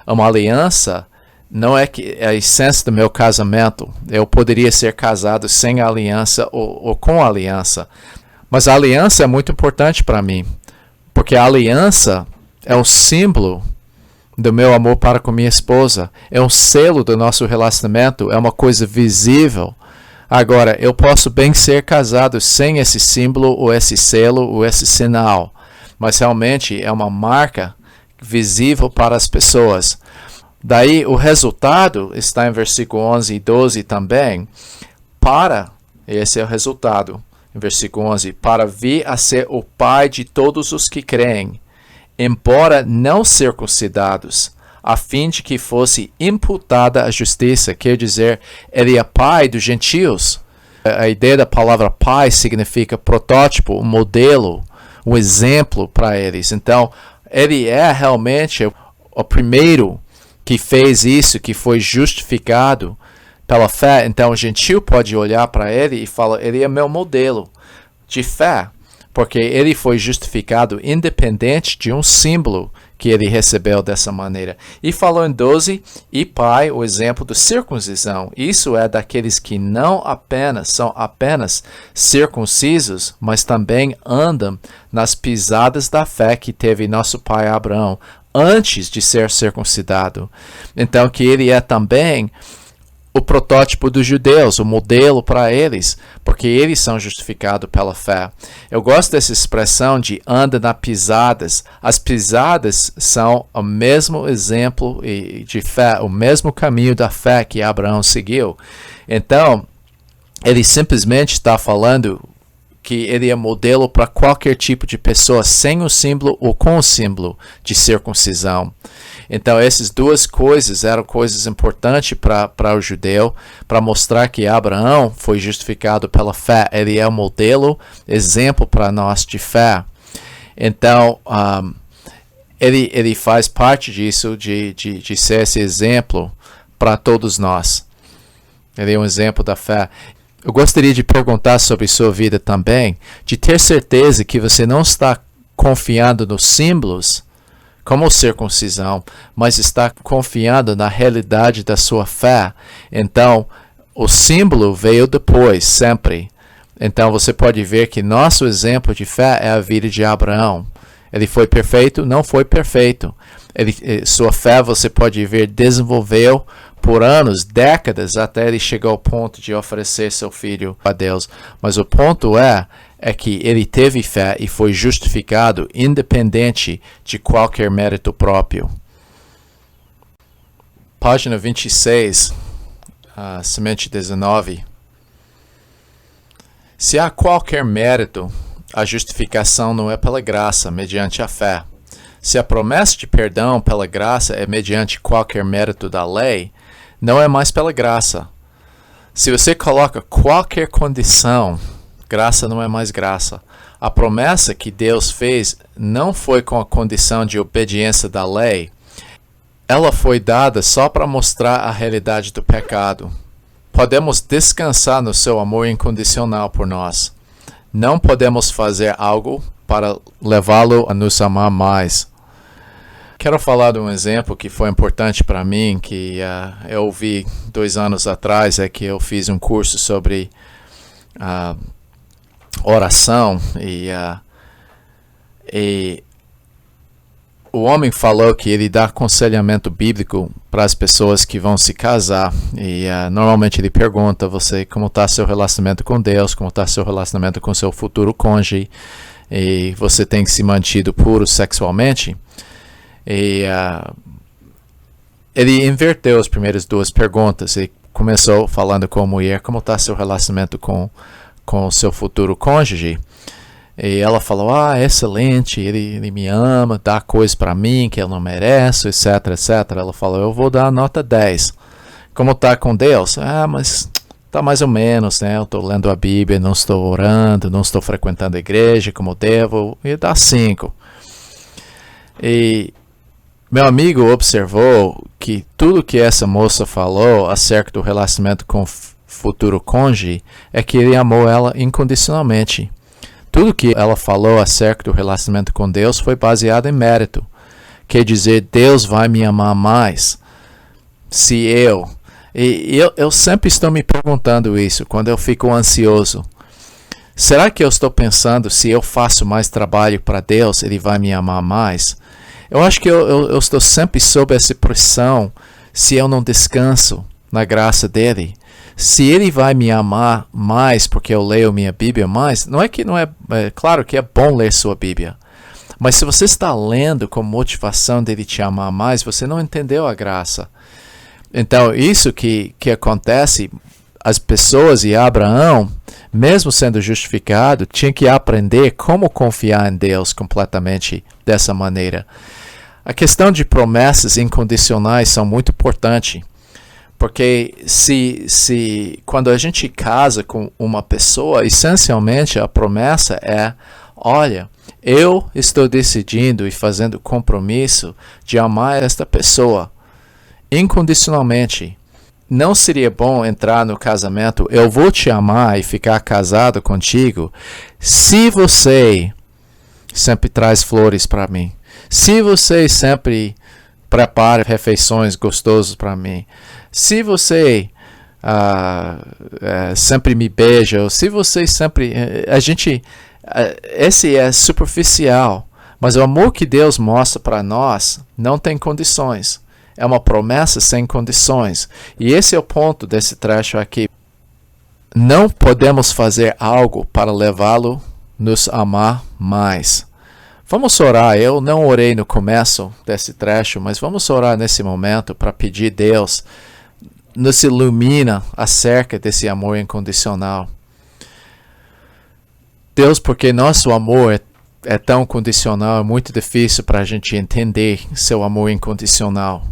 Uma aliança não é que é a essência do meu casamento. Eu poderia ser casado sem aliança ou com aliança. Mas a aliança é muito importante para mim, porque a aliança é um símbolo do meu amor para com minha esposa. É um selo do nosso relacionamento. É uma coisa visível. Agora, eu posso bem ser casado sem esse símbolo, ou esse selo, ou esse sinal. Mas realmente é uma marca visível para as pessoas. Daí, o resultado está em versículo 11 e 12 também. Esse é o resultado. Em versículo 11. Para vir a ser o pai de todos os que creem, embora não circuncidados, a fim de que fosse imputada a justiça. Quer dizer, ele é pai dos gentios. A ideia da palavra pai significa protótipo, um modelo, um exemplo para eles. Então, ele é realmente o primeiro que fez isso, que foi justificado pela fé. Então, o gentio pode olhar para ele e falar, ele é meu modelo de fé. Porque ele foi justificado independente de um símbolo que ele recebeu dessa maneira. E falou em 12, e pai, o exemplo da circuncisão. Isso é daqueles que não são apenas circuncisos, mas também andam nas pisadas da fé que teve nosso pai Abraão antes de ser circuncidado. Então, que ele é também o protótipo dos judeus, o modelo para eles, porque eles são justificados pela fé. Eu gosto dessa expressão de anda nas pisadas. As pisadas são o mesmo exemplo de fé, o mesmo caminho da fé que Abraão seguiu. Então, ele simplesmente está falando que ele é modelo para qualquer tipo de pessoa, sem o símbolo ou com o símbolo de circuncisão. Então, essas duas coisas eram coisas importantes para o judeu, para mostrar que Abraão foi justificado pela fé. Ele é o modelo, exemplo para nós de fé. Então, ele faz parte disso, de ser esse exemplo para todos nós. Ele é um exemplo da fé. Eu gostaria de perguntar sobre sua vida também, de ter certeza que você não está confiando nos símbolos, como circuncisão, mas está confiando na realidade da sua fé. Então, o símbolo veio depois, sempre. Então, você pode ver que nosso exemplo de fé é a vida de Abraão. Ele foi perfeito? Não foi perfeito. Sua fé, você pode ver, desenvolveu por anos, décadas, até ele chegar ao ponto de oferecer seu filho a Deus. Mas o ponto é que ele teve fé e foi justificado independente de qualquer mérito próprio. Página 26, semente 19. Se há qualquer mérito, a justificação não é pela graça, mediante a fé. Se a promessa de perdão pela graça é mediante qualquer mérito da lei, não é mais pela graça. Se você coloca qualquer condição, graça não é mais graça. A promessa que Deus fez não foi com a condição de obediência da lei. Ela foi dada só para mostrar a realidade do pecado. Podemos descansar no seu amor incondicional por nós. não podemos fazer algo para levá-lo a nos amar mais. Quero falar de um exemplo que foi importante para mim, que eu ouvi 2 anos atrás, que eu fiz um curso sobre oração e o homem falou que ele dá aconselhamento bíblico para as pessoas que vão se casar e normalmente ele pergunta você como está seu relacionamento com Deus, como está seu relacionamento com seu futuro cônjuge e você tem se mantido puro sexualmente. E ele inverteu as primeiras 2 perguntas e começou falando com a mulher como está seu relacionamento com o seu futuro cônjuge. E ela falou, excelente, ele me ama, dá coisas para mim que eu não mereço, etc, etc. Ela falou, eu vou dar a nota 10. Como está com Deus? Mas está mais ou menos, né? Eu estou lendo a Bíblia, não estou orando, não estou frequentando a igreja como devo, e dá 5. E meu amigo observou que tudo que essa moça falou acerca do relacionamento com o futuro cônjuge é que ele amou ela incondicionalmente. Tudo que ela falou acerca do relacionamento com Deus foi baseado em mérito. Quer dizer, Deus vai me amar mais se eu... E eu sempre estou me perguntando isso quando eu fico ansioso. Será que eu estou pensando se eu faço mais trabalho para Deus, Ele vai me amar mais? Eu acho que eu estou sempre sob essa pressão se eu não descanso na graça dele. Se ele vai me amar mais porque eu leio minha Bíblia mais, não é claro que é bom ler sua Bíblia. Mas se você está lendo com motivação dele te amar mais, você não entendeu a graça. Então isso que acontece, as pessoas e Abraão, mesmo sendo justificado, tinha que aprender como confiar em Deus completamente dessa maneira. A questão de promessas incondicionais são muito importante, porque quando a gente casa com uma pessoa, essencialmente a promessa é, olha, eu estou decidindo e fazendo compromisso de amar esta pessoa incondicionalmente. Não seria bom entrar no casamento, eu vou te amar e ficar casado contigo, se você sempre traz flores para mim. Se você sempre prepara refeições gostosas para mim, se você sempre me beija, ou se você sempre... esse é superficial, mas o amor que Deus mostra para nós não tem condições. É uma promessa sem condições. E esse é o ponto desse trecho aqui. Não podemos fazer algo para levá-lo a nos amar mais. Vamos orar. Eu não orei no começo desse trecho, mas vamos orar nesse momento para pedir Deus nos ilumina acerca desse amor incondicional. Deus, porque nosso amor é tão condicional, é muito difícil para a gente entender seu amor incondicional.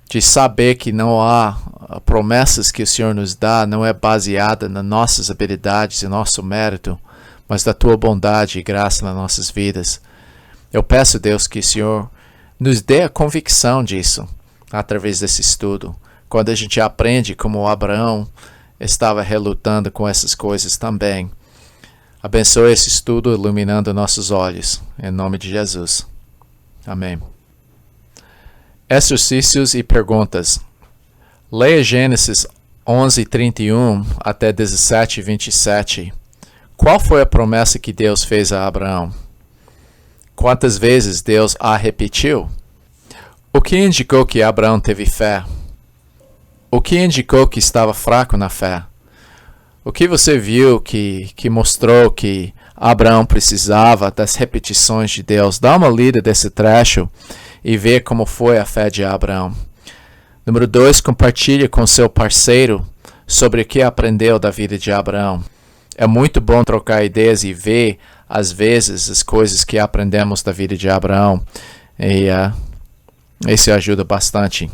De saber que não há promessas que o Senhor nos dá, não é baseada nas nossas habilidades e nosso mérito, mas da tua bondade e graça nas nossas vidas. Eu peço, Deus, que o Senhor nos dê a convicção disso através desse estudo. Quando a gente aprende como Abraão estava relutando com essas coisas também. Abençoe esse estudo iluminando nossos olhos. Em nome de Jesus. Amém. Exercícios e perguntas. Leia Gênesis 11:31 até 17:27. Qual foi a promessa que Deus fez a Abraão? Quantas vezes Deus a repetiu? O que indicou que Abraão teve fé? O que indicou que estava fraco na fé? O que você viu que mostrou que Abraão precisava das repetições de Deus? Dá uma lida desse trecho e vê como foi a fé de Abraão. Número 2, compartilhe com seu parceiro sobre o que aprendeu da vida de Abraão. É muito bom trocar ideias e ver, às vezes, as coisas que aprendemos da vida de Abraão. E isso ajuda bastante.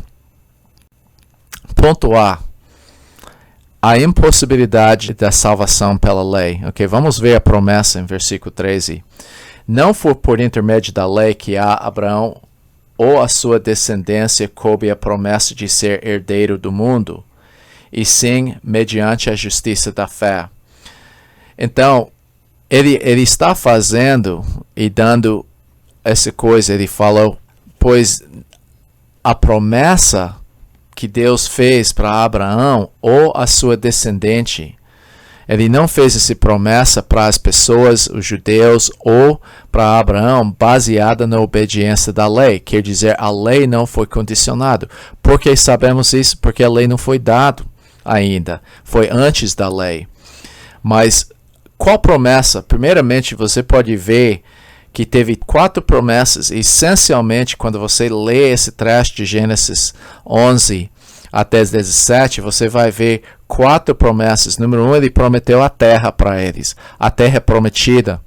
Ponto A. A impossibilidade da salvação pela lei. Ok, vamos ver a promessa em versículo 13. Não foi por intermédio da lei que a Abraão ou a sua descendência coube a promessa de ser herdeiro do mundo, e sim mediante a justiça da fé. Então, ele está fazendo e dando essa coisa. Ele falou, pois a promessa que Deus fez para Abraão ou a sua descendente, ele não fez essa promessa para as pessoas, os judeus, ou para Abraão baseada na obediência da lei. Quer dizer, a lei não foi condicionada. Por que sabemos isso? Porque a lei não foi dada ainda. Foi antes da lei. Mas qual promessa? Primeiramente, você pode ver que teve 4 promessas. Essencialmente, quando você lê esse trecho de Gênesis 11 até 17, você vai ver 4 promessas. Número 1, ele prometeu a terra para eles. A terra é prometida.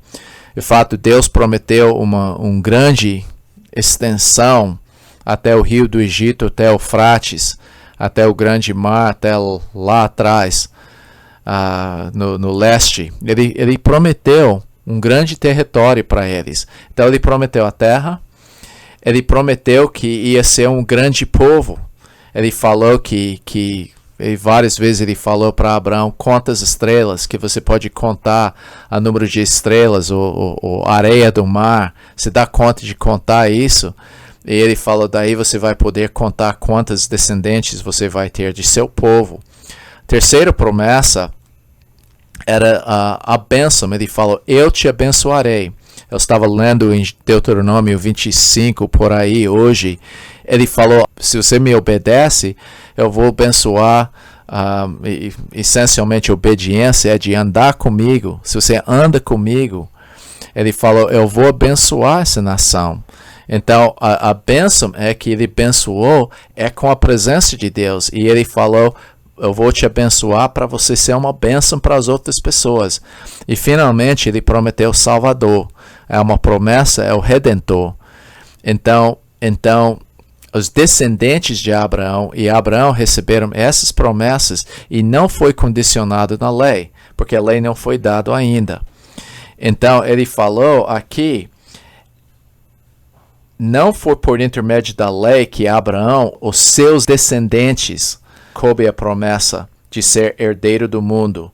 De fato, Deus prometeu uma grande extensão até o rio do Egito, até o Eufrates, até o grande mar, até lá atrás, no leste. Ele prometeu um grande território para eles. Então ele prometeu a terra, ele prometeu que ia ser um grande povo. Ele falou que várias vezes ele falou para Abraão, conta as estrelas, que você pode contar o número de estrelas, ou areia do mar, você dá conta de contar isso. E ele falou, daí você vai poder contar quantos descendentes você vai ter de seu povo. Terceira promessa era a bênção. Ele falou, eu te abençoarei. Eu estava lendo em Deuteronômio 25 por aí hoje. Ele falou, se você me obedece, eu vou abençoar. Essencialmente, obediência é de andar comigo. Se você anda comigo, ele falou, eu vou abençoar essa nação. Então, a bênção é que ele abençoou é com a presença de Deus. E ele falou, eu vou te abençoar para você ser uma bênção para as outras pessoas. E finalmente ele prometeu o Salvador. É uma promessa, é o Redentor. Então os descendentes de Abraão e Abraão receberam essas promessas e não foi condicionado na lei, porque a lei não foi dada ainda. Então ele falou aqui, não foi por intermédio da lei que Abraão, os seus descendentes, coube a promessa de ser herdeiro do mundo.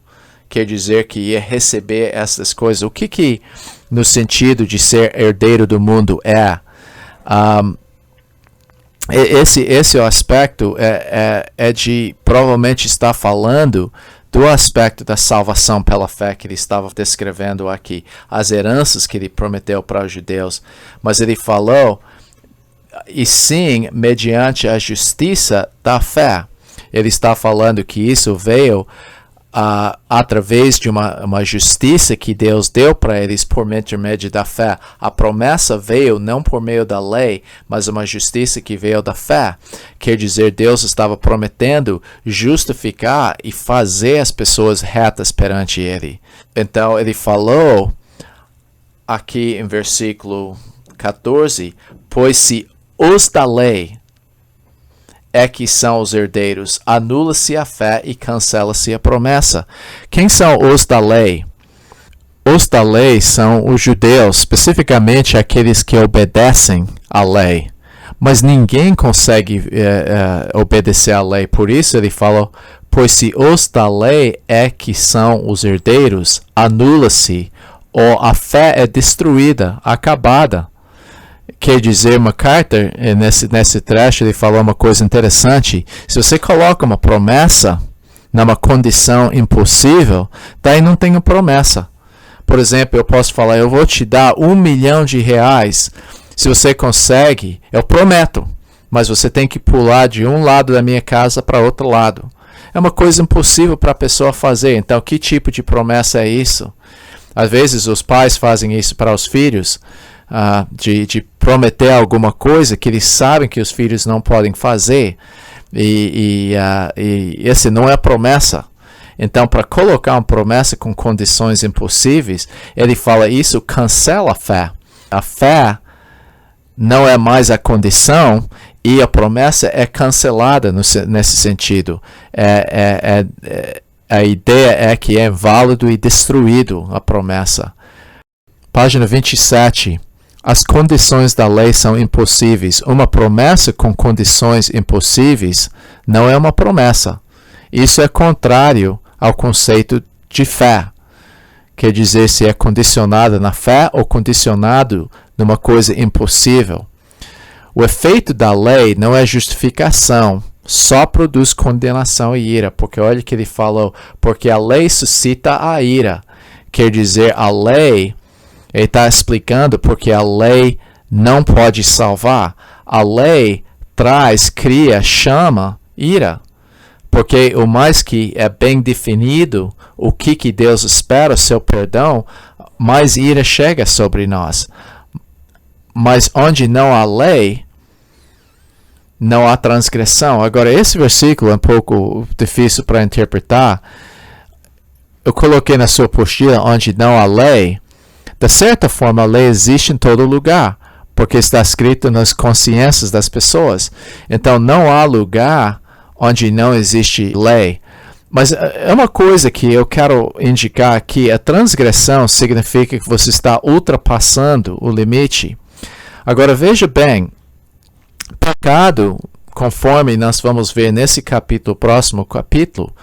Quer dizer que ia receber essas coisas. O que no sentido de ser herdeiro do mundo é? Esse aspecto é de provavelmente estar falando do aspecto da salvação pela fé que ele estava descrevendo aqui, as heranças que ele prometeu para os judeus. Mas ele falou, e sim, mediante a justiça da fé. Ele está falando que isso veio através de uma justiça que Deus deu para eles por intermédio da fé. A promessa veio não por meio da lei, mas uma justiça que veio da fé. Quer dizer, Deus estava prometendo justificar e fazer as pessoas retas perante Ele. Então ele falou aqui em versículo 14, pois se os da lei é que são os herdeiros, anula-se a fé e cancela-se a promessa. Quem são os da lei? Os da lei são os judeus, especificamente aqueles que obedecem à lei. Mas ninguém consegue obedecer à lei. Por isso ele falou, pois se os da lei é que são os herdeiros, anula-se, ou a fé é destruída, acabada. Quer dizer, MacArthur, nesse trecho, ele falou uma coisa interessante. Se você coloca uma promessa numa condição impossível, daí não tem uma promessa. Por exemplo, eu posso falar, eu vou te dar R$1 milhão. Se você consegue, eu prometo. Mas você tem que pular de um lado da minha casa para outro lado. É uma coisa impossível para a pessoa fazer. Então, que tipo de promessa é isso? Às vezes, os pais fazem isso para os filhos. De prometer alguma coisa que eles sabem que os filhos não podem fazer, e esse não é a promessa. Então, para colocar uma promessa com condições impossíveis, ele fala isso cancela a fé. A fé não é mais a condição e a promessa é cancelada nesse sentido. A ideia é que é válido e destruído a promessa. Página 27. As condições da lei são impossíveis. Uma promessa com condições impossíveis não é uma promessa. Isso é contrário ao conceito de fé. quer dizer se é condicionado na fé ou condicionado numa coisa impossível. O efeito da lei não é justificação, só produz condenação e ira, porque olha que ele falou, porque a lei suscita a ira. Quer dizer, a lei, ele está explicando porque a lei não pode salvar. A lei traz, cria, chama ira. Porque o mais que é bem definido, o que Deus espera, seu perdão, mais ira chega sobre nós. Mas onde não há lei, não há transgressão. Agora, esse versículo é um pouco difícil para interpretar. Eu coloquei na sua apostila onde não há lei. De certa forma, a lei existe em todo lugar, porque está escrito nas consciências das pessoas. Então, não há lugar onde não existe lei. Mas é uma coisa que eu quero indicar aqui. A transgressão significa que você está ultrapassando o limite. Agora, veja bem. Pecado, conforme nós vamos ver nesse capítulo, próximo capítulo,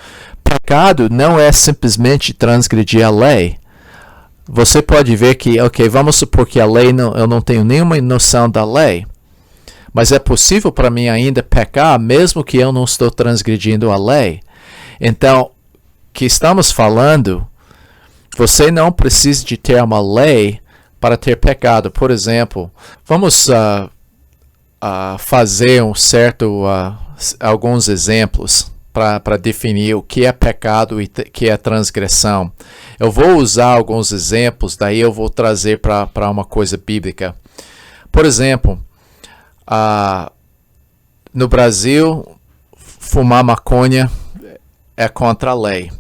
pecado não é simplesmente transgredir a lei. Você pode ver que, ok, vamos supor que a lei, eu não tenho nenhuma noção da lei. Mas é possível para mim ainda pecar, mesmo que eu não estou transgredindo a lei. Então, que estamos falando, você não precisa de ter uma lei para ter pecado. Por exemplo, vamos fazer alguns exemplos para definir o que é pecado e o que é transgressão. Eu vou usar alguns exemplos, daí eu vou trazer para uma coisa bíblica. Por exemplo, no Brasil, fumar maconha é contra a lei.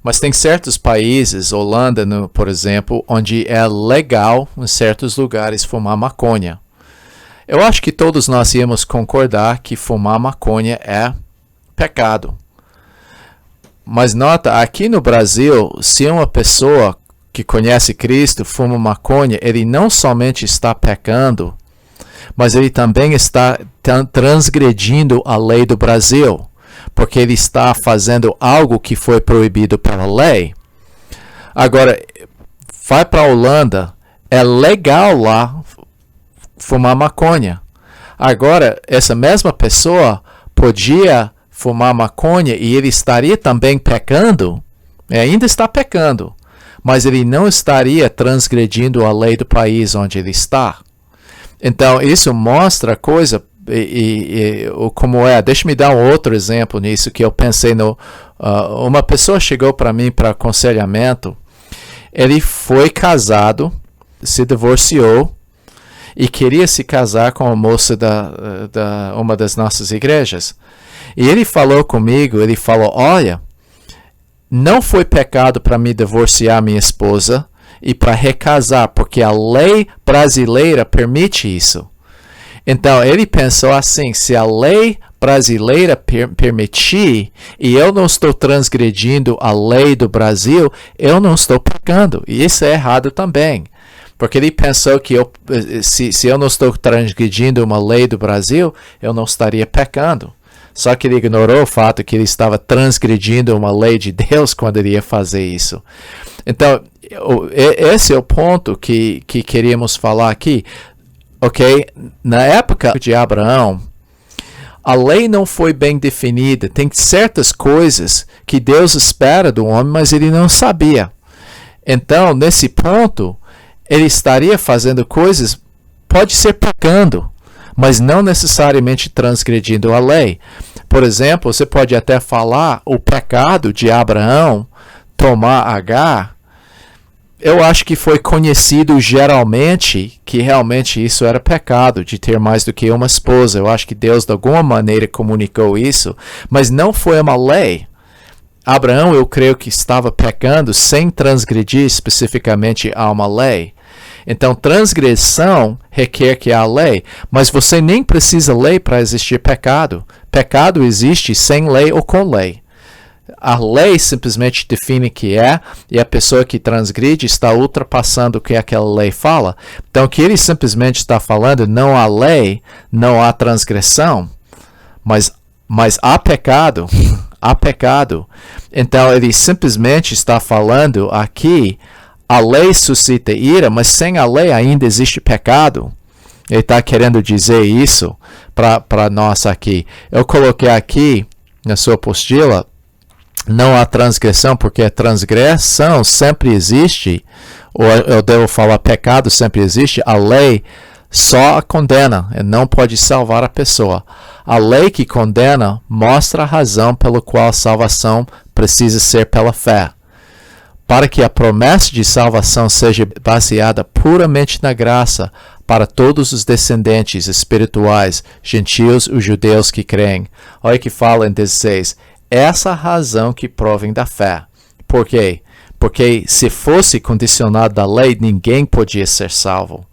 Mas tem certos países, Holanda, por exemplo, onde é legal em certos lugares fumar maconha. Eu acho que todos nós íamos concordar que fumar maconha é pecado. Mas nota, aqui no Brasil, se uma pessoa que conhece Cristo fuma maconha, ele não somente está pecando, mas ele também está transgredindo a lei do Brasil, porque ele está fazendo algo que foi proibido pela lei. Agora, vai para a Holanda, é legal lá fumar maconha. Agora, essa mesma pessoa podia fumar maconha e ele estaria também pecando, ainda está pecando, mas ele não estaria transgredindo a lei do país onde ele está. Então, isso mostra a coisa como é. Deixa-me dar um outro exemplo nisso que eu pensei uma pessoa chegou para mim para aconselhamento. Ele foi casado, se divorciou e queria se casar com a moça da uma das nossas igrejas. E ele falou comigo, ele falou, olha, não foi pecado para me divorciar minha esposa e para recasar, porque a lei brasileira permite isso. Então, ele pensou assim, se a lei brasileira permitir e eu não estou transgredindo a lei do Brasil, eu não estou pecando. E isso é errado também. Porque ele pensou que se eu não estou transgredindo uma lei do Brasil, eu não estaria pecando. Só que ele ignorou o fato que ele estava transgredindo uma lei de Deus quando ele ia fazer isso. Então, esse é o ponto que queríamos falar aqui. Ok? Na época de Abraão, a lei não foi bem definida. Tem certas coisas que Deus espera do homem, mas ele não sabia. Então, nesse ponto, ele estaria fazendo coisas, pode ser pecando, mas não necessariamente transgredindo a lei. Por exemplo, você pode até falar o pecado de Abraão tomar Agar. Eu acho que foi conhecido geralmente que realmente isso era pecado, de ter mais do que uma esposa. Eu acho que Deus de alguma maneira comunicou isso, mas não foi uma lei. Abraão, eu creio que estava pecando sem transgredir especificamente a uma lei. Então, transgressão requer que há lei, mas você nem precisa lei para existir pecado. Pecado existe sem lei ou com lei. A lei simplesmente define o que é, e a pessoa que transgride está ultrapassando o que aquela lei fala. Então, o que ele simplesmente está falando, não há lei, não há transgressão, mas há pecado, há pecado. Então, ele simplesmente está falando aqui, a lei suscita ira, mas sem a lei ainda existe pecado. Ele está querendo dizer isso para nós aqui. Eu coloquei aqui na sua apostila, não há transgressão, porque a transgressão sempre existe, ou eu devo falar pecado sempre existe, a lei só a condena e não pode salvar a pessoa. A lei que condena mostra a razão pela qual a salvação precisa ser pela fé. Para que a promessa de salvação seja baseada puramente na graça para todos os descendentes espirituais, gentios e judeus que creem. Olha que fala em 16. Essa razão que provém da fé. Por quê? Porque se fosse condicionado da lei, ninguém podia ser salvo.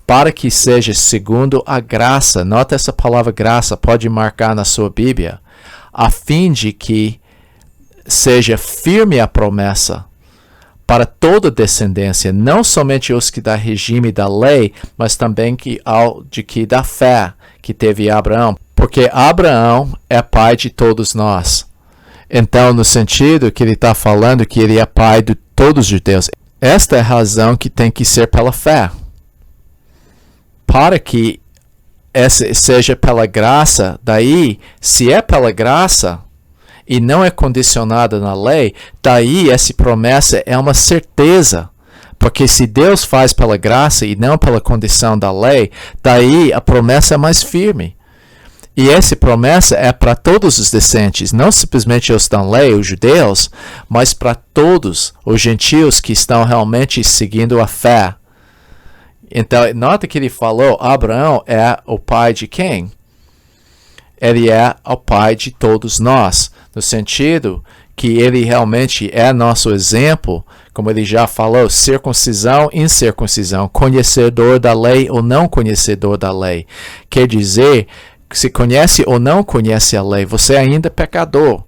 Para que seja segundo a graça, nota essa palavra graça, pode marcar na sua Bíblia, a fim de que seja firme a promessa para toda descendência, não somente os que da regime da lei, mas também que da fé que teve Abraão, porque Abraão é pai de todos nós. Então, no sentido que ele está falando que ele é pai de todos os judeus, esta é a razão que tem que ser pela fé. Para que essa seja pela graça, daí, se é pela graça e não é condicionada na lei, daí essa promessa é uma certeza. Porque se Deus faz pela graça e não pela condição da lei, daí a promessa é mais firme. E essa promessa é para todos os descendentes, não simplesmente os da lei, os judeus, mas para todos os gentios que estão realmente seguindo a fé. Então, nota que ele falou, Abraão é o pai de quem? Ele é o pai de todos nós, no sentido que ele realmente é nosso exemplo, como ele já falou, circuncisão, incircuncisão, conhecedor da lei ou não conhecedor da lei. Quer dizer, se conhece ou não conhece a lei, você ainda é pecador.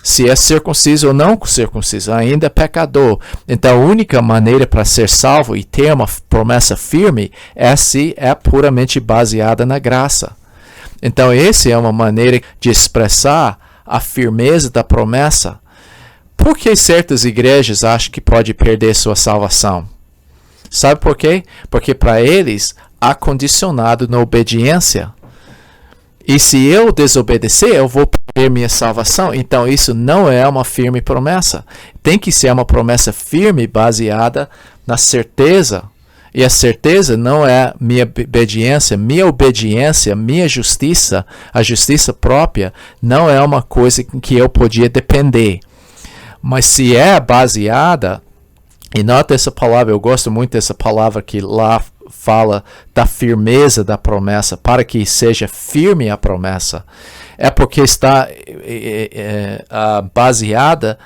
Se é circunciso ou não circunciso, ainda é pecador. Então, a única maneira para ser salvo e ter uma promessa firme é se é puramente baseada na graça. Então, essa é uma maneira de expressar a firmeza da promessa. Por que certas igrejas acham que pode perder sua salvação? Sabe por quê? Porque para eles há condicionado na obediência. E se eu desobedecer, eu vou perder minha salvação. Então, isso não é uma firme promessa. Tem que ser uma promessa firme, baseada na certeza. E a certeza não é minha obediência, minha justiça, a justiça própria, não é uma coisa em que eu podia depender. Mas se é baseada, e nota essa palavra, eu gosto muito dessa palavra que lá fala da firmeza da promessa, para que seja firme a promessa. É porque está baseada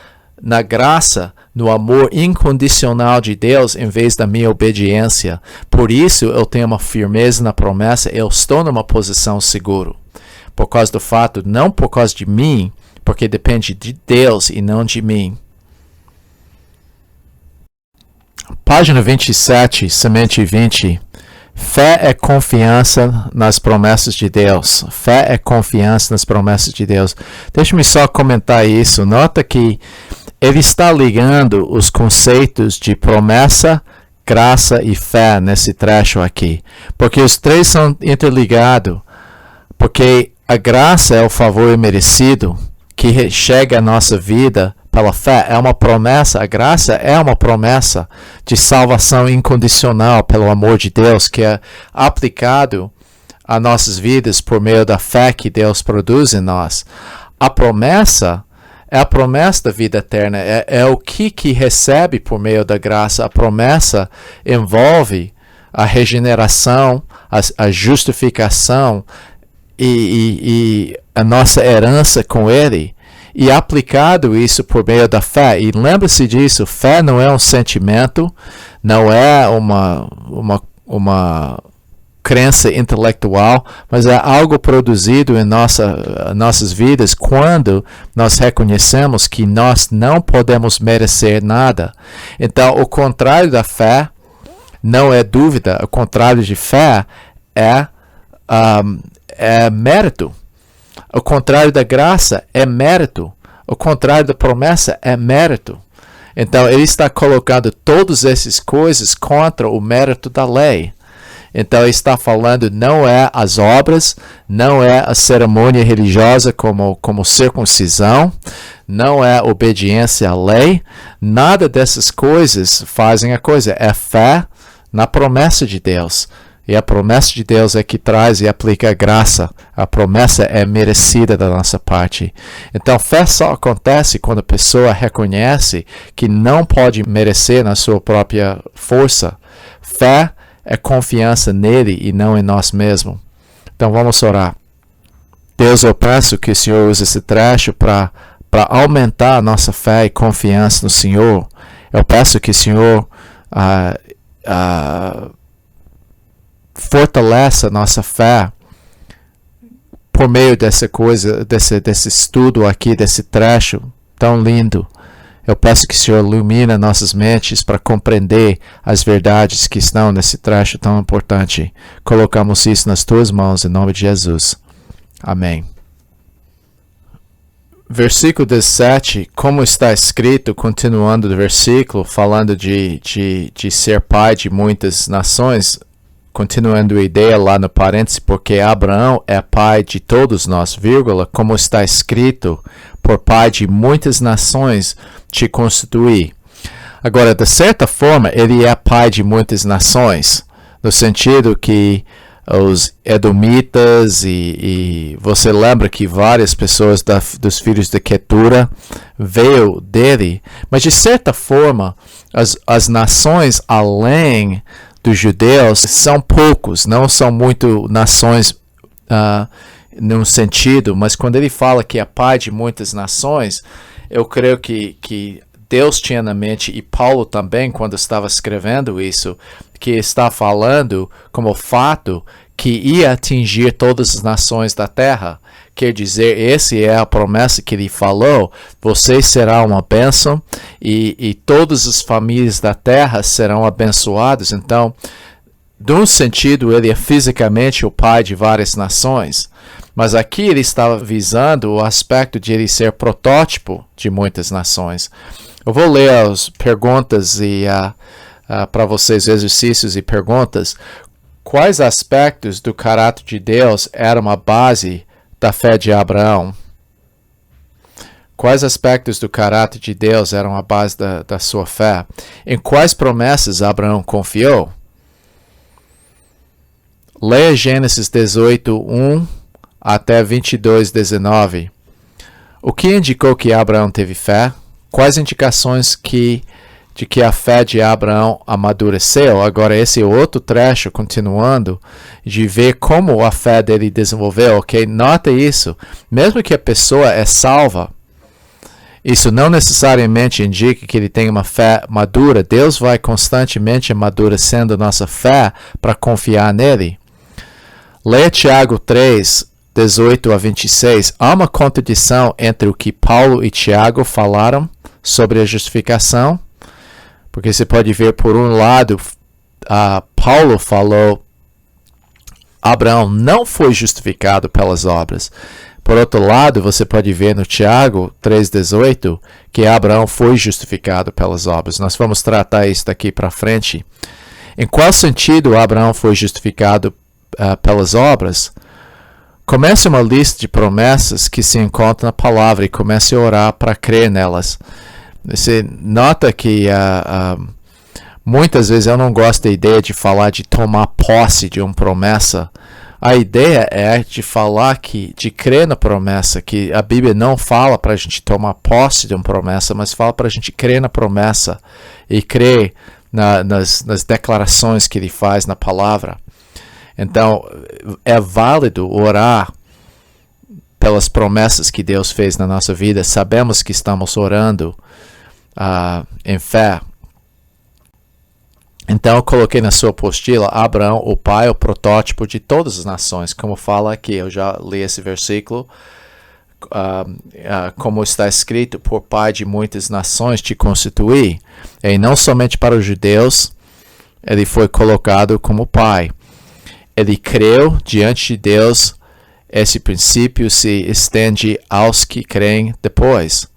na graça, no amor incondicional de Deus, em vez da minha obediência. Por isso eu tenho uma firmeza na promessa, eu estou numa posição segura. Por causa do fato, não por causa de mim, porque depende de Deus e não de mim. Página 27, semente 20. Fé é confiança nas promessas de Deus. Fé é confiança nas promessas de Deus. Deixa-me só comentar isso. Nota que ele está ligando os conceitos de promessa, graça e fé nesse trecho aqui. Porque os três são interligados. Porque a graça é o favor imerecido que chega à nossa vida pela fé, é uma promessa, a graça é uma promessa de salvação incondicional pelo amor de Deus, que é aplicado a nossas vidas por meio da fé que Deus produz em nós. A promessa é a promessa da vida eterna, é o que recebe por meio da graça. A promessa envolve a regeneração, a justificação e a nossa herança com Ele. E aplicado isso por meio da fé. E lembre-se disso, fé não é um sentimento, não é uma crença intelectual, mas é algo produzido em nossas vidas quando nós reconhecemos que nós não podemos merecer nada. Então, o contrário da fé não é dúvida, o contrário de fé é mérito. O contrário da graça é mérito. O contrário da promessa é mérito. Então, ele está colocando todas essas coisas contra o mérito da lei. Então, ele está falando não é as obras, não é a cerimônia religiosa como circuncisão, não é obediência à lei, nada dessas coisas fazem a coisa. É fé na promessa de Deus. E a promessa de Deus é que traz e aplica a graça. A promessa é merecida da nossa parte. Então, fé só acontece quando a pessoa reconhece que não pode merecer na sua própria força. Fé é confiança nele e não em nós mesmos. Então, vamos orar. Deus, eu peço que o Senhor use esse trecho para aumentar a nossa fé e confiança no Senhor. Eu peço que o Senhor fortaleça a nossa fé por meio dessa coisa, desse estudo aqui, desse trecho tão lindo. Eu peço que o Senhor ilumine nossas mentes para compreender as verdades que estão nesse trecho tão importante. Colocamos isso nas tuas mãos, em nome de Jesus. Amém. Versículo 17, como está escrito, continuando do versículo, falando de ser pai de muitas nações, continuando a ideia lá no parêntese, porque Abraão é pai de todos nós, vírgula, como está escrito, por pai de muitas nações te constituí. Agora, de certa forma, ele é pai de muitas nações, no sentido que os edomitas e você lembra que várias pessoas dos filhos de Quetura veio dele, mas de certa forma, as nações além dos judeus são poucos, não são muito nações num sentido, mas quando ele fala que é pai de muitas nações, eu creio que Deus tinha na mente, e Paulo também, quando estava escrevendo isso, que está falando como fato que ia atingir todas as nações da terra. Quer dizer, essa é a promessa que ele falou, você será uma bênção e todas as famílias da terra serão abençoadas. Então, de um sentido, ele é fisicamente o pai de várias nações, mas aqui ele estava visando o aspecto de ele ser protótipo de muitas nações. Eu vou ler as perguntas e para vocês, exercícios e perguntas. Quais aspectos do caráter de Deus eram a base da fé de Abraão? Quais aspectos do caráter de Deus eram a base da sua fé? Em quais promessas Abraão confiou? Leia Gênesis 18, 1 até 22, 19. O que indicou que Abraão teve fé? Quais indicações de que a fé de Abraão amadureceu? Agora esse outro trecho, continuando, de ver como a fé dele desenvolveu, ok? Nota isso, mesmo que a pessoa é salva, isso não necessariamente indica que ele tem uma fé madura. Deus vai constantemente amadurecendo nossa fé para confiar nele. Leia Tiago 3, 18 a 26. Há uma contradição entre o que Paulo e Tiago falaram sobre a justificação, porque você pode ver, por um lado, Paulo falou, Abraão não foi justificado pelas obras. Por outro lado, você pode ver no Tiago 3,18 que Abraão foi justificado pelas obras. Nós vamos tratar isso daqui para frente. Em qual sentido Abraão foi justificado pelas obras? Comece uma lista de promessas que se encontram na palavra e comece a orar para crer nelas. Você nota que muitas vezes eu não gosto da ideia de falar de tomar posse de uma promessa. A ideia é de falar de crer na promessa, que a Bíblia não fala para a gente tomar posse de uma promessa, mas fala para a gente crer na promessa e crer nas declarações que ele faz na palavra. Então, é válido orar pelas promessas que Deus fez na nossa vida. Sabemos que estamos orando em fé. Então, eu coloquei na sua apostila Abraão, o pai, o protótipo de todas as nações. Como fala aqui, eu já li esse versículo. Como está escrito, por pai de muitas nações te constituí. E não somente para os judeus, ele foi colocado como pai. Ele creu diante de Deus. Esse princípio se estende aos que creem depois.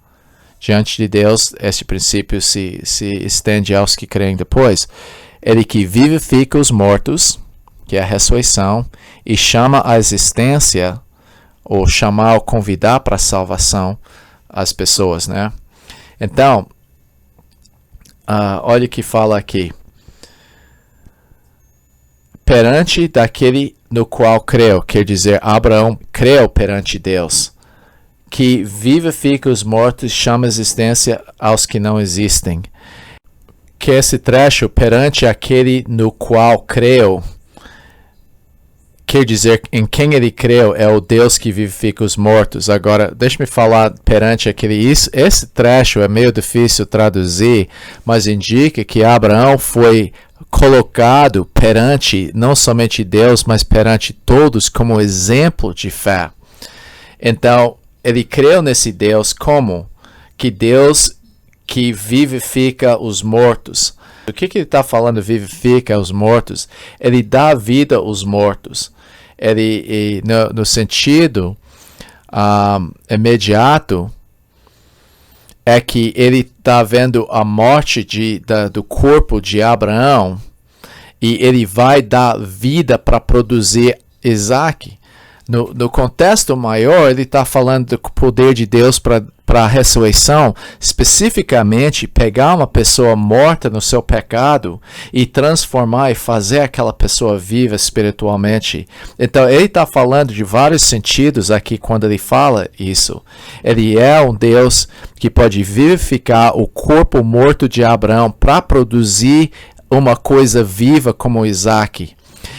diante de Deus, esse princípio se estende aos que creem depois. Ele que vivifica os mortos, que é a ressurreição, e chama à existência, ou chamar ou convidar para a salvação as pessoas, né? Então, olha o que fala aqui. Perante daquele no qual creu, quer dizer, Abraão creu perante Deus, que vivifica os mortos, chama à existência aos que não existem. Que esse trecho, perante aquele no qual creu, quer dizer, em quem ele creu é o Deus que vivifica os mortos. Agora, deixa-me falar perante aquele. Esse trecho é meio difícil traduzir, mas indica que Abraão foi colocado perante não somente Deus, mas perante todos como exemplo de fé. Então, ele creu nesse Deus como que Deus que vivifica os mortos. O que ele está falando, vivifica os mortos? Ele dá vida aos mortos. Ele, no sentido imediato, é que ele está vendo a morte do corpo de Abraão e ele vai dar vida para produzir Isaac. No contexto maior, ele está falando do poder de Deus para a ressurreição, especificamente pegar uma pessoa morta no seu pecado e transformar e fazer aquela pessoa viva espiritualmente. Então, ele está falando de vários sentidos aqui quando ele fala isso. Ele é um Deus que pode vivificar o corpo morto de Abraão para produzir uma coisa viva como Isaac.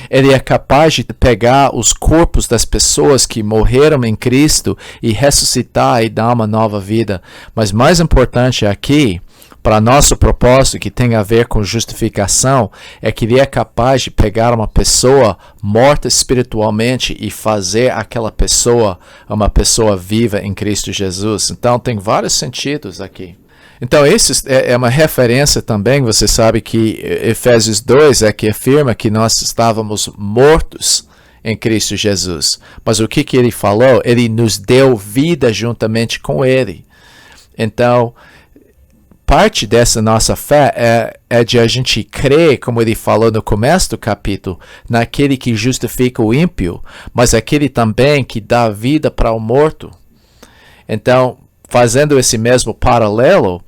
Ele é capaz de pegar os corpos das pessoas que morreram em Cristo e ressuscitar e dar uma nova vida. Mas mais importante aqui, para nosso propósito, que tem a ver com justificação, é que ele é capaz de pegar uma pessoa morta espiritualmente e fazer aquela pessoa uma pessoa viva em Cristo Jesus. Então tem vários sentidos aqui. Então, esse é uma referência também, você sabe que Efésios 2 é que afirma que nós estávamos mortos em Cristo Jesus. Mas o que ele falou? Ele nos deu vida juntamente com ele. Então, parte dessa nossa fé é de a gente crer, como ele falou no começo do capítulo, naquele que justifica o ímpio, mas aquele também que dá vida para o morto. Então, fazendo esse mesmo paralelo,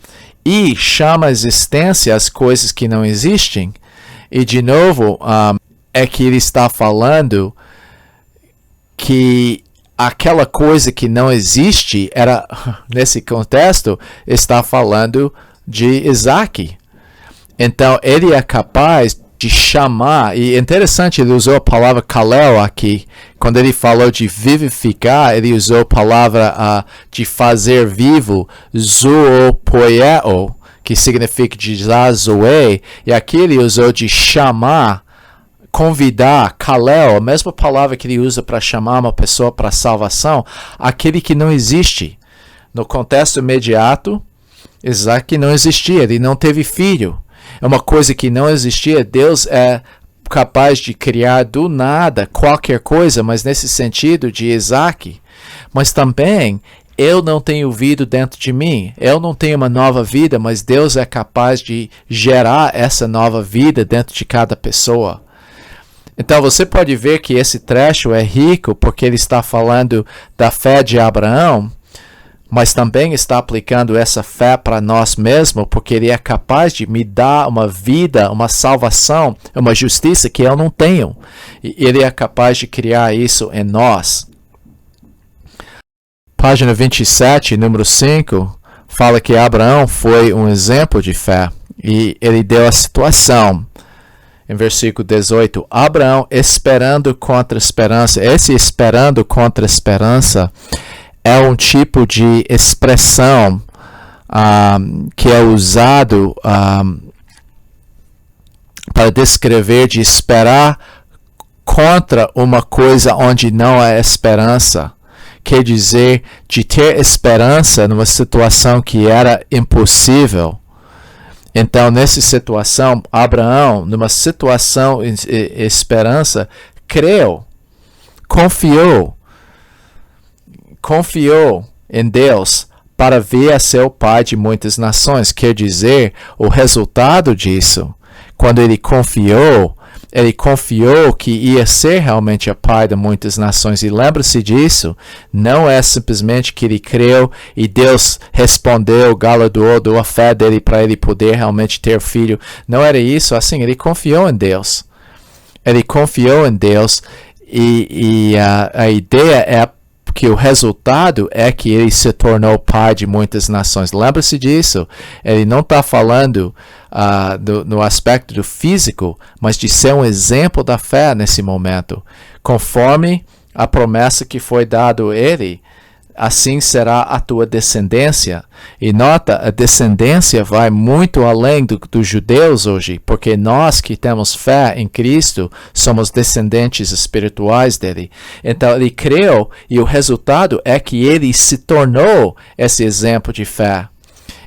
e chama à existência as coisas que não existem, e de novo, é que ele está falando que aquela coisa que não existe, nesse contexto, está falando de Isaac. Então, ele é capaz de chamar, e é interessante, ele usou a palavra kalel aqui, quando ele falou de vivificar, ele usou a palavra de fazer vivo, zoopoieo, que significa de zoe, e aqui ele usou de chamar, convidar, kalel, a mesma palavra que ele usa para chamar uma pessoa para salvação, aquele que não existe. No contexto imediato, Isaac não existia, ele não teve filho. É uma coisa que não existia. Deus é capaz de criar do nada qualquer coisa, mas nesse sentido de Isaac. Mas também, eu não tenho vida dentro de mim. Eu não tenho uma nova vida, mas Deus é capaz de gerar essa nova vida dentro de cada pessoa. Então você pode ver que esse trecho é rico porque ele está falando da fé de Abraão, mas também está aplicando essa fé para nós mesmos, porque ele é capaz de me dar uma vida, uma salvação, uma justiça que eu não tenho. E ele é capaz de criar isso em nós. Página 27, número 5, fala que Abraão foi um exemplo de fé. E ele deu a situação. Em versículo 18, Abraão esperando contra esperança. Esse esperando contra esperança é um tipo de expressão que é usado para descrever de esperar contra uma coisa onde não há esperança. Quer dizer, de ter esperança numa situação que era impossível. Então, nessa situação, Abraão, numa situação de esperança, creu, confiou em Deus para vir a ser o pai de muitas nações. Quer dizer, o resultado disso, quando ele confiou que ia ser realmente o pai de muitas nações. E lembre-se disso, não é simplesmente que ele creu e Deus respondeu, galardoou, deu a fé dele para ele poder realmente ter filho. Não era isso, assim, ele confiou em Deus. Ele confiou em Deus e a ideia é que o resultado é que ele se tornou pai de muitas nações. Lembre-se disso. Ele não está falando no aspecto do físico, mas de ser um exemplo da fé nesse momento. Conforme a promessa que foi dada a ele, assim será a tua descendência. E nota, a descendência vai muito além dos judeus hoje, porque nós que temos fé em Cristo somos descendentes espirituais dele. Então ele creu e o resultado é que ele se tornou esse exemplo de fé.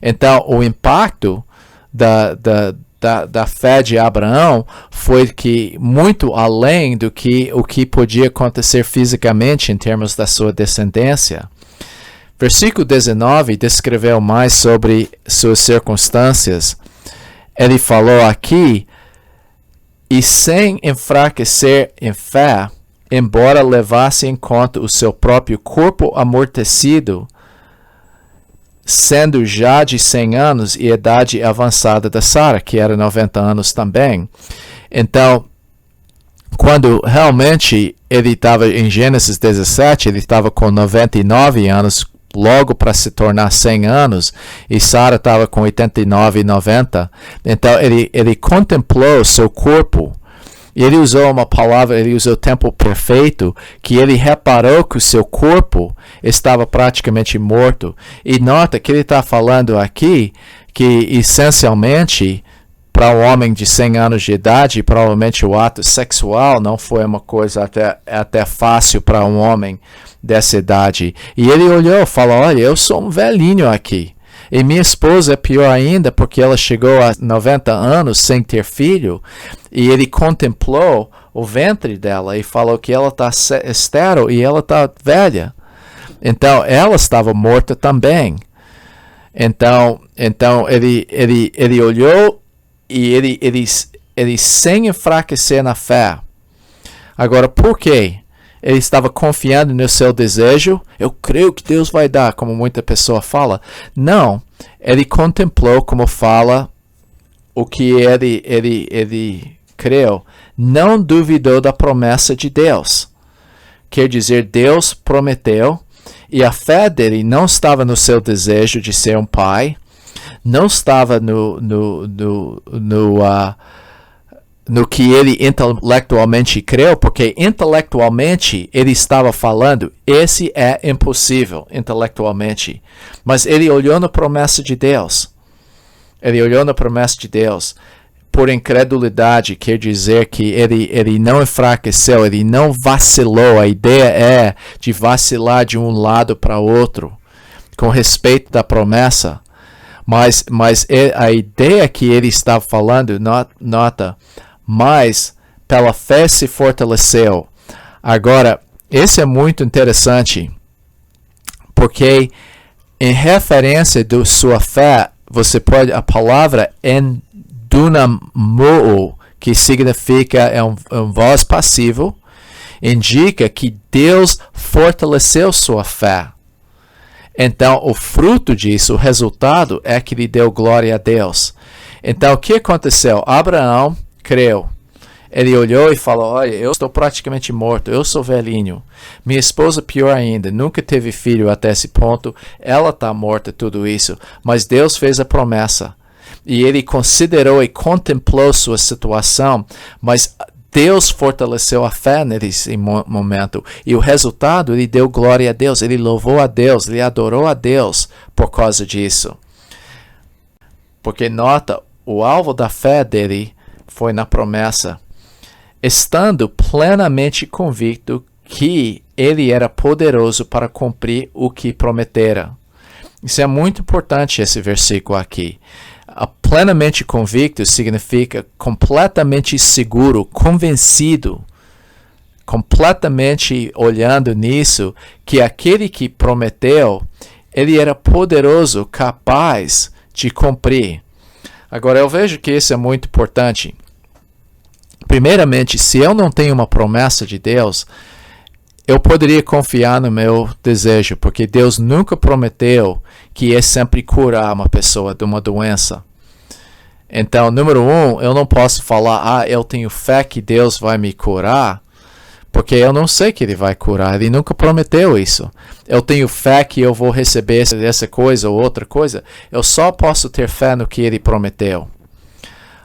Então o impacto da fé de Abraão foi que muito além do que o que podia acontecer fisicamente em termos da sua descendência. Versículo 19 descreveu mais sobre suas circunstâncias. Ele falou aqui, e sem enfraquecer em fé, embora levasse em conta o seu próprio corpo amortecido, sendo já de 100 anos e idade avançada da Sara, que era 90 anos também. Então, quando realmente ele estava em Gênesis 17, ele estava com 99 anos, logo para se tornar 100 anos, e Sara estava com 89 e 90. Então ele contemplou seu corpo, e ele usou uma palavra, ele usou o tempo perfeito, que ele reparou que o seu corpo estava praticamente morto. E nota que ele está falando aqui que essencialmente para um homem de 100 anos de idade, provavelmente o ato sexual não foi uma coisa até fácil para um homem dessa idade. E ele olhou e falou, olha, eu sou um velhinho aqui. E minha esposa é pior ainda, porque ela chegou a 90 anos sem ter filho. E ele contemplou o ventre dela e falou que ela está estéril e ela está velha. Então, ela estava morta também. Então ele olhou e ele sem enfraquecer na fé. Agora, por quê? Ele estava confiando no seu desejo. Eu creio que Deus vai dar, como muita pessoa fala. Não, ele contemplou, como fala, o que ele creu. Não duvidou da promessa de Deus. Quer dizer, Deus prometeu, e a fé dele não estava no seu desejo de ser um pai, não estava no que ele intelectualmente creu, porque intelectualmente ele estava falando, esse é impossível intelectualmente. Mas ele olhou na promessa de Deus. Ele olhou na promessa de Deus. Por incredulidade, quer dizer que ele não enfraqueceu, ele não vacilou. A ideia é de vacilar de um lado para outro, com respeito da promessa. Mas a ideia que ele estava falando, nota, mas pela fé se fortaleceu. Agora, esse é muito interessante, porque em referência da sua fé, você pode, a palavra endunamou, que significa um voz passivo, indica que Deus fortaleceu sua fé. Então, o fruto disso, o resultado é que lhe deu glória a Deus. Então, o que aconteceu? Abraão creu. Ele olhou e falou, olha, eu estou praticamente morto, eu sou velhinho. Minha esposa, pior ainda, nunca teve filho até esse ponto. Ela está morta, tudo isso. Mas Deus fez a promessa. E ele considerou e contemplou sua situação. Mas Deus fortaleceu a fé nesse momento. E o resultado, ele deu glória a Deus. Ele louvou a Deus, ele adorou a Deus por causa disso. Porque nota, o alvo da fé dele foi na promessa, estando plenamente convicto que ele era poderoso para cumprir o que prometera. Isso é muito importante, esse versículo aqui. Plenamente convicto significa completamente seguro, convencido, completamente olhando nisso, que aquele que prometeu, ele era poderoso, capaz de cumprir. Agora, eu vejo que isso é muito importante. Primeiramente, se eu não tenho uma promessa de Deus, eu poderia confiar no meu desejo, porque Deus nunca prometeu que ia sempre curar uma pessoa de uma doença. Então, número um, eu não posso falar, eu tenho fé que Deus vai me curar, porque eu não sei que Ele vai curar, Ele nunca prometeu isso. Eu tenho fé que eu vou receber essa coisa ou outra coisa, eu só posso ter fé no que Ele prometeu.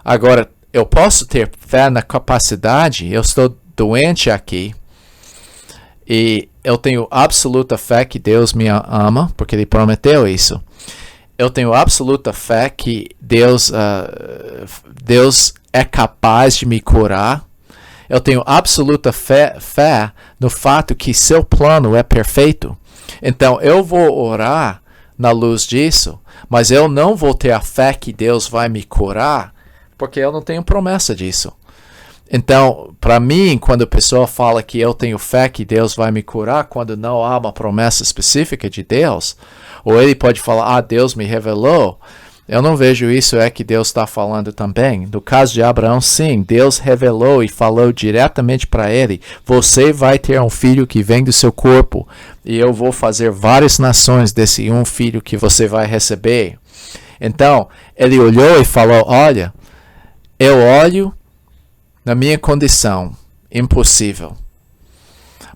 Agora, eu posso ter fé na capacidade, eu estou doente aqui, e eu tenho absoluta fé que Deus me ama, porque Ele prometeu isso. Eu tenho absoluta fé que Deus é capaz de me curar. Eu tenho absoluta fé no fato que seu plano é perfeito. Então, eu vou orar na luz disso, mas eu não vou ter a fé que Deus vai me curar, porque eu não tenho promessa disso. Então, para mim, quando a pessoa fala que eu tenho fé que Deus vai me curar, quando não há uma promessa específica de Deus, ou ele pode falar, Deus me revelou, eu não vejo isso que Deus está falando também. No caso de Abraão, sim, Deus revelou e falou diretamente para ele, você vai ter um filho que vem do seu corpo, e eu vou fazer várias nações desse um filho que você vai receber. Então, ele olhou e falou, olha, eu olho na minha condição, impossível.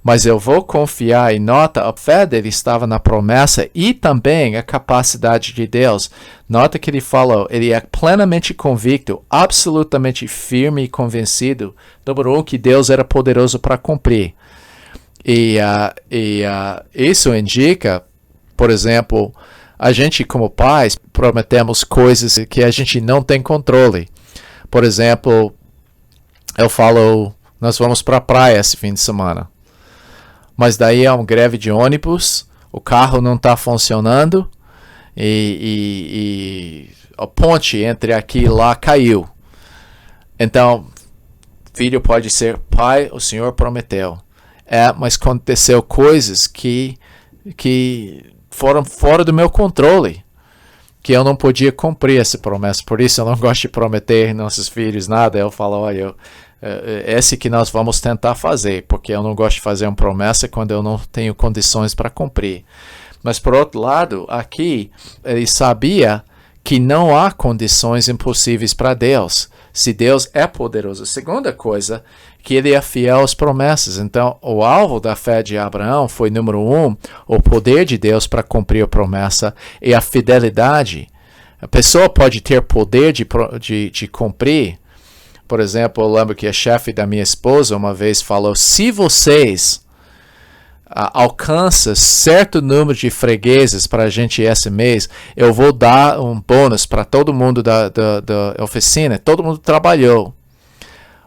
Mas eu vou confiar e nota, a fé dele estava na promessa e também a capacidade de Deus. Nota que ele falou, ele é plenamente convicto, absolutamente firme e convencido, número um, que Deus era poderoso para cumprir. E isso indica, por exemplo, a gente como pais prometemos coisas que a gente não tem controle. Por exemplo, eu falo, nós vamos para a praia esse fim de semana. Mas daí é uma greve de ônibus, o carro não está funcionando e a ponte entre aqui e lá caiu. Então, filho pode ser, pai, o Senhor prometeu. Mas aconteceu coisas que foram fora do meu controle, que eu não podia cumprir essa promessa. Por isso eu não gosto de prometer nossos filhos nada. Eu falo, olha, esse que nós vamos tentar fazer, porque eu não gosto de fazer uma promessa quando eu não tenho condições para cumprir. Mas por outro lado, aqui ele sabia que não há condições impossíveis para Deus, se Deus é poderoso. Segunda coisa, que ele é fiel às promessas. Então, o alvo da fé de Abraão foi, número um, o poder de Deus para cumprir a promessa e a fidelidade. A pessoa pode ter poder de cumprir. Por exemplo, eu lembro que a chefe da minha esposa uma vez falou, se vocês alcançam certo número de fregueses para a gente esse mês, eu vou dar um bônus para todo mundo da oficina. Todo mundo trabalhou.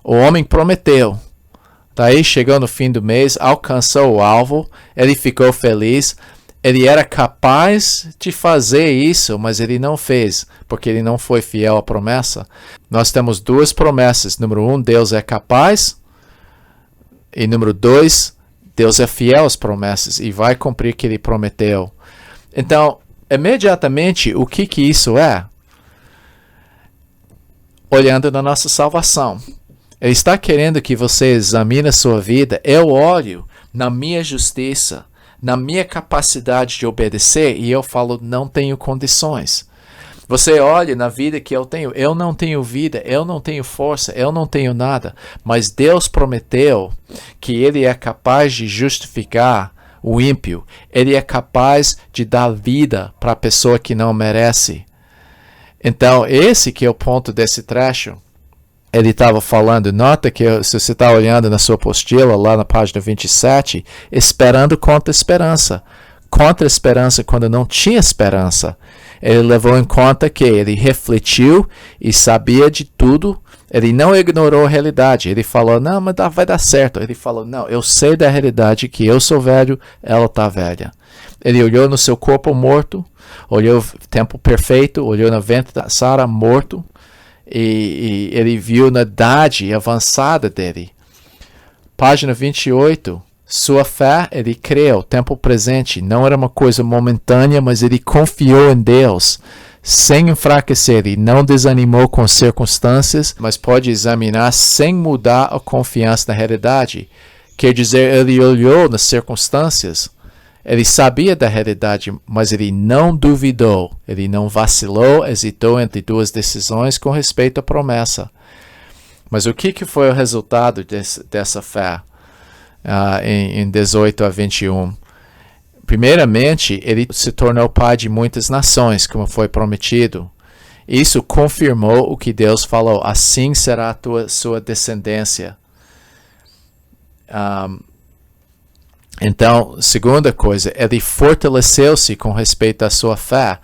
O homem prometeu. Daí chegou no fim do mês, alcançou o alvo, ele ficou feliz. Ele era capaz de fazer isso, mas ele não fez, porque ele não foi fiel à promessa. Nós temos duas promessas. Número um, Deus é capaz. E número dois, Deus é fiel às promessas e vai cumprir o que ele prometeu. Então, imediatamente, o que isso é? Olhando na nossa salvação. Ele está querendo que você examine a sua vida. Eu olho na minha justiça, na minha capacidade de obedecer, e eu falo, não tenho condições. Você olha na vida que eu não tenho vida, eu não tenho força, eu não tenho nada, mas Deus prometeu que Ele é capaz de justificar o ímpio, Ele é capaz de dar vida para a pessoa que não merece. Então, esse que é o ponto desse trecho. Ele estava falando, nota que se você está olhando na sua apostila, lá na página 27, esperando contra a esperança. Contra a esperança quando não tinha esperança. Ele levou em conta que ele refletiu e sabia de tudo. Ele não ignorou a realidade. Ele falou, não, mas vai dar certo. Ele falou, não, eu sei da realidade que eu sou velho, ela está velha. Ele olhou no seu corpo morto, olhou o tempo perfeito, olhou no ventre da Sara morto. E ele viu na idade avançada dele. Página 28, Sua fé, ele creu, tempo presente, não era uma coisa momentânea, mas ele confiou em Deus, sem enfraquecer, ele não desanimou com as circunstâncias, mas pode examinar sem mudar a confiança na realidade. Quer dizer, ele olhou nas circunstâncias, ele sabia da realidade, mas ele não duvidou, ele não vacilou, hesitou entre duas decisões com respeito à promessa. Mas o que foi o resultado dessa fé em 18 a 21? Primeiramente, ele se tornou pai de muitas nações, como foi prometido. Isso confirmou o que Deus falou, assim será a sua descendência. Então, segunda coisa, ele fortaleceu-se com respeito à sua fé.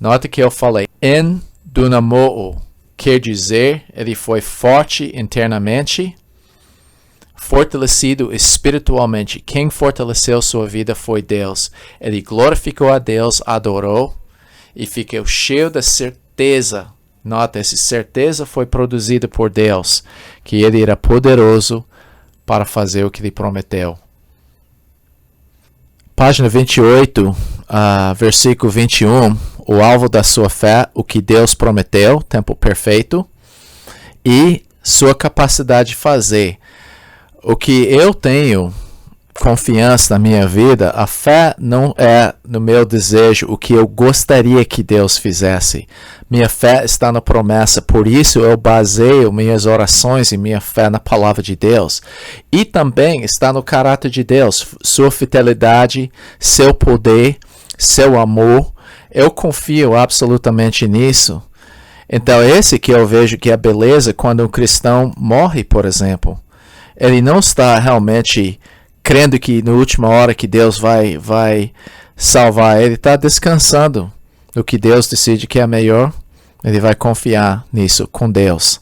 Nota que eu falei, en dunamou, quer dizer, ele foi forte internamente, fortalecido espiritualmente. Quem fortaleceu sua vida foi Deus. Ele glorificou a Deus, adorou e ficou cheio da certeza. Nota, essa certeza foi produzida por Deus, que ele era poderoso para fazer o que ele prometeu. Página 28, versículo 21, o alvo da sua fé, o que Deus prometeu, tempo perfeito, e sua capacidade de fazer. O que eu tenho confiança na minha vida, a fé não é no meu desejo o que eu gostaria que Deus fizesse. Minha fé está na promessa, por isso eu baseio minhas orações e minha fé na palavra de Deus. E também está no caráter de Deus, sua fidelidade, seu poder, seu amor. Eu confio absolutamente nisso. Então esse que eu vejo que é a beleza quando um cristão morre, por exemplo. Ele não está realmente crendo que na última hora que Deus vai salvar ele, está descansando no que Deus decide que é melhor. Ele vai confiar nisso com Deus.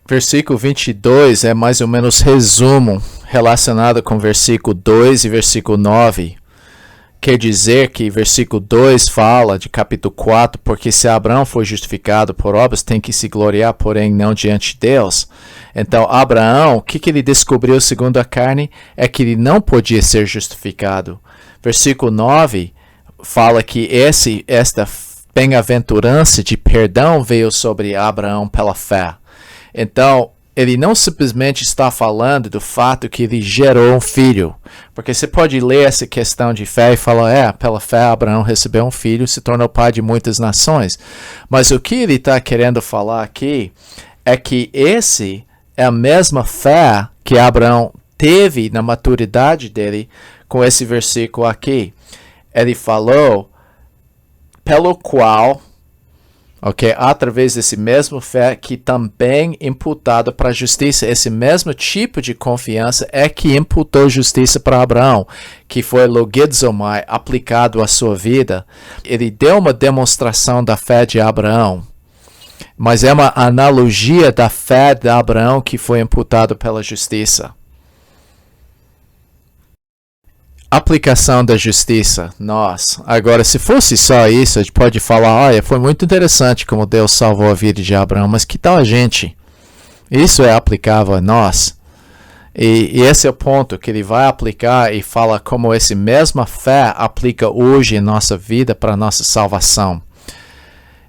Versículo 22 é mais ou menos resumo relacionado com versículo 2 e versículo 9. Quer dizer que versículo 2 fala de capítulo 4, porque se Abraão foi justificado por obras, tem que se gloriar, porém não diante de Deus. Então, Abraão, o que ele descobriu segundo a carne? É que ele não podia ser justificado. Versículo 9 fala que esta bem-aventurança de perdão veio sobre Abraão pela fé. Então, ele não simplesmente está falando do fato que ele gerou um filho. Porque você pode ler essa questão de fé e falar, pela fé Abraão recebeu um filho e se tornou pai de muitas nações. Mas o que ele está querendo falar aqui é que esse é a mesma fé que Abraão teve na maturidade dele com esse versículo aqui. Ele falou, pelo qual... através desse mesmo fé que também imputado para a justiça. Esse mesmo tipo de confiança é que imputou justiça para Abraão, que foi logizomai, aplicado à sua vida. Ele deu uma demonstração da fé de Abraão, mas é uma analogia da fé de Abraão que foi imputado pela justiça. Aplicação da justiça, nós. Agora, se fosse só isso, a gente pode falar, olha, foi muito interessante como Deus salvou a vida de Abraão, mas que tal a gente? Isso é aplicável a nós. E esse é o ponto que ele vai aplicar e fala como essa mesma fé aplica hoje em nossa vida para a nossa salvação.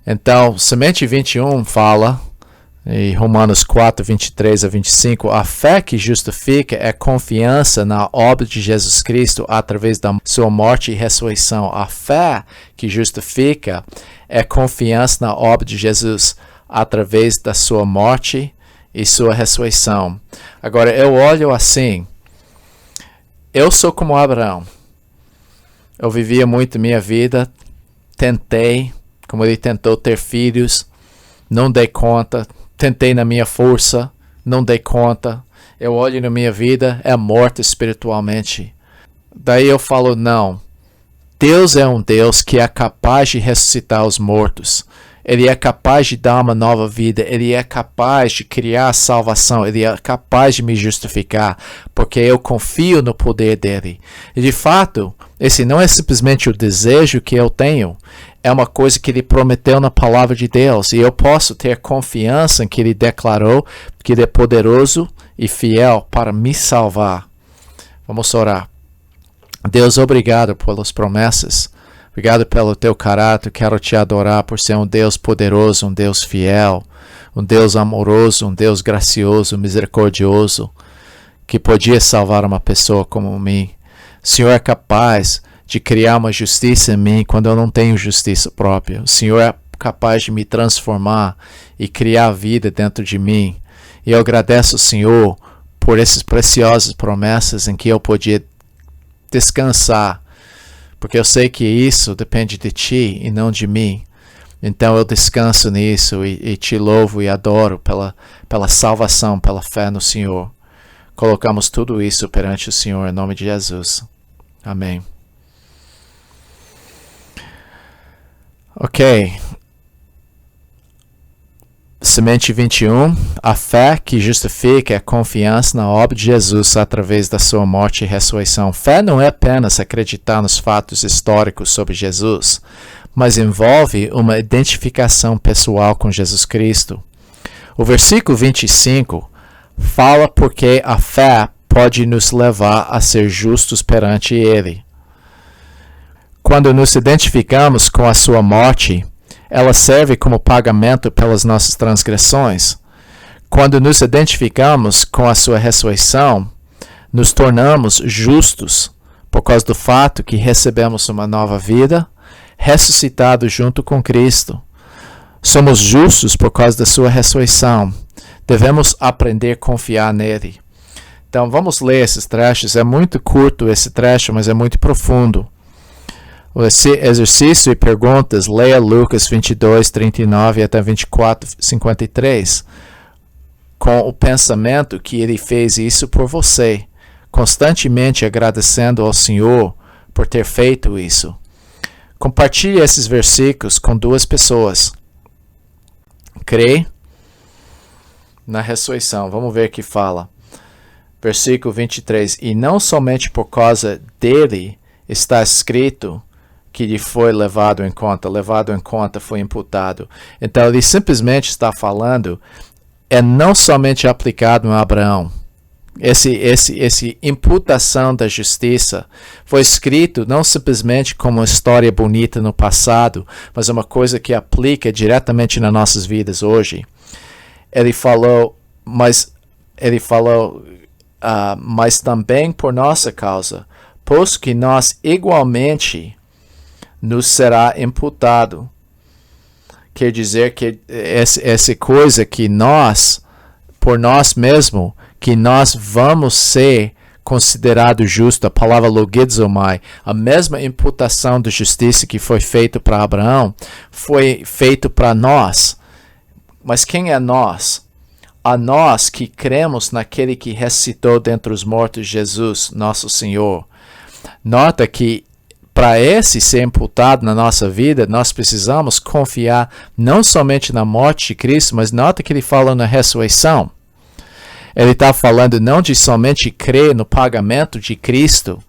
Então, semente 21 fala, em Romanos 4, 23 a 25, a fé que justifica é confiança na obra de Jesus Cristo através da sua morte e ressurreição. A fé que justifica é confiança na obra de Jesus através da sua morte e sua ressurreição. Agora, eu olho assim, eu sou como Abraão. Eu vivia muito minha vida, tentei, como ele tentou ter filhos, não dei conta. Tentei na minha força, não dei conta. Eu olho na minha vida, é morta espiritualmente. Daí eu falo, não. Deus é um Deus que é capaz de ressuscitar os mortos. Ele é capaz de dar uma nova vida. Ele é capaz de criar a salvação. Ele é capaz de me justificar, porque eu confio no poder dele. E de fato, esse não é simplesmente o desejo que eu tenho. É uma coisa que ele prometeu na palavra de Deus. E eu posso ter confiança em que ele declarou que ele é poderoso e fiel para me salvar. Vamos orar. Deus, obrigado pelas promessas. Obrigado pelo teu caráter. Quero te adorar por ser um Deus poderoso, um Deus fiel, um Deus amoroso, um Deus gracioso, misericordioso, que podia salvar uma pessoa como mim. O Senhor é capaz de criar uma justiça em mim quando eu não tenho justiça própria. O Senhor é capaz de me transformar e criar vida dentro de mim. E eu agradeço ao Senhor por essas preciosas promessas em que eu podia descansar, porque eu sei que isso depende de Ti e não de mim. Então eu descanso nisso e Te louvo e adoro pela salvação, pela fé no Senhor. Colocamos tudo isso perante o Senhor em nome de Jesus. Amém. Ok. Semente 21. A fé que justifica é a confiança na obra de Jesus através da sua morte e ressurreição. Fé não é apenas acreditar nos fatos históricos sobre Jesus, mas envolve uma identificação pessoal com Jesus Cristo. O versículo 25 fala porque a fé pode nos levar a ser justos perante Ele. Quando nos identificamos com a sua morte, ela serve como pagamento pelas nossas transgressões. Quando nos identificamos com a sua ressurreição, nos tornamos justos por causa do fato que recebemos uma nova vida, ressuscitados junto com Cristo. Somos justos por causa da sua ressurreição. Devemos aprender a confiar nele. Então vamos ler esses trechos. É muito curto esse trecho, mas é muito profundo. O exercício e perguntas, leia Lucas 22, 39 até 24, 53, com o pensamento que ele fez isso por você, constantemente agradecendo ao Senhor por ter feito isso. Compartilhe esses versículos com 2 pessoas. Crê na ressurreição. Vamos ver o que fala. Versículo 23. E não somente por causa dele está escrito que lhe foi levado em conta, foi imputado. Então ele simplesmente está falando, é não somente aplicado a Abraão. Esse imputação da justiça foi escrito não simplesmente como uma história bonita no passado, mas uma coisa que aplica diretamente nas nossas vidas hoje. Ele falou, mas também por nossa causa, pois que nós igualmente nos será imputado. Quer dizer que essa coisa que nós, por nós mesmos, que nós vamos ser considerados justos, a palavra logizomai, a mesma imputação de justiça que foi feita para Abraão, foi feito para nós. Mas quem é nós? A nós que cremos naquele que ressuscitou dentre os mortos, Jesus, nosso Senhor. Nota que para esse ser imputado na nossa vida, nós precisamos confiar não somente na morte de Cristo, mas nota que ele fala na ressurreição. Ele está falando não de somente crer no pagamento de Cristo,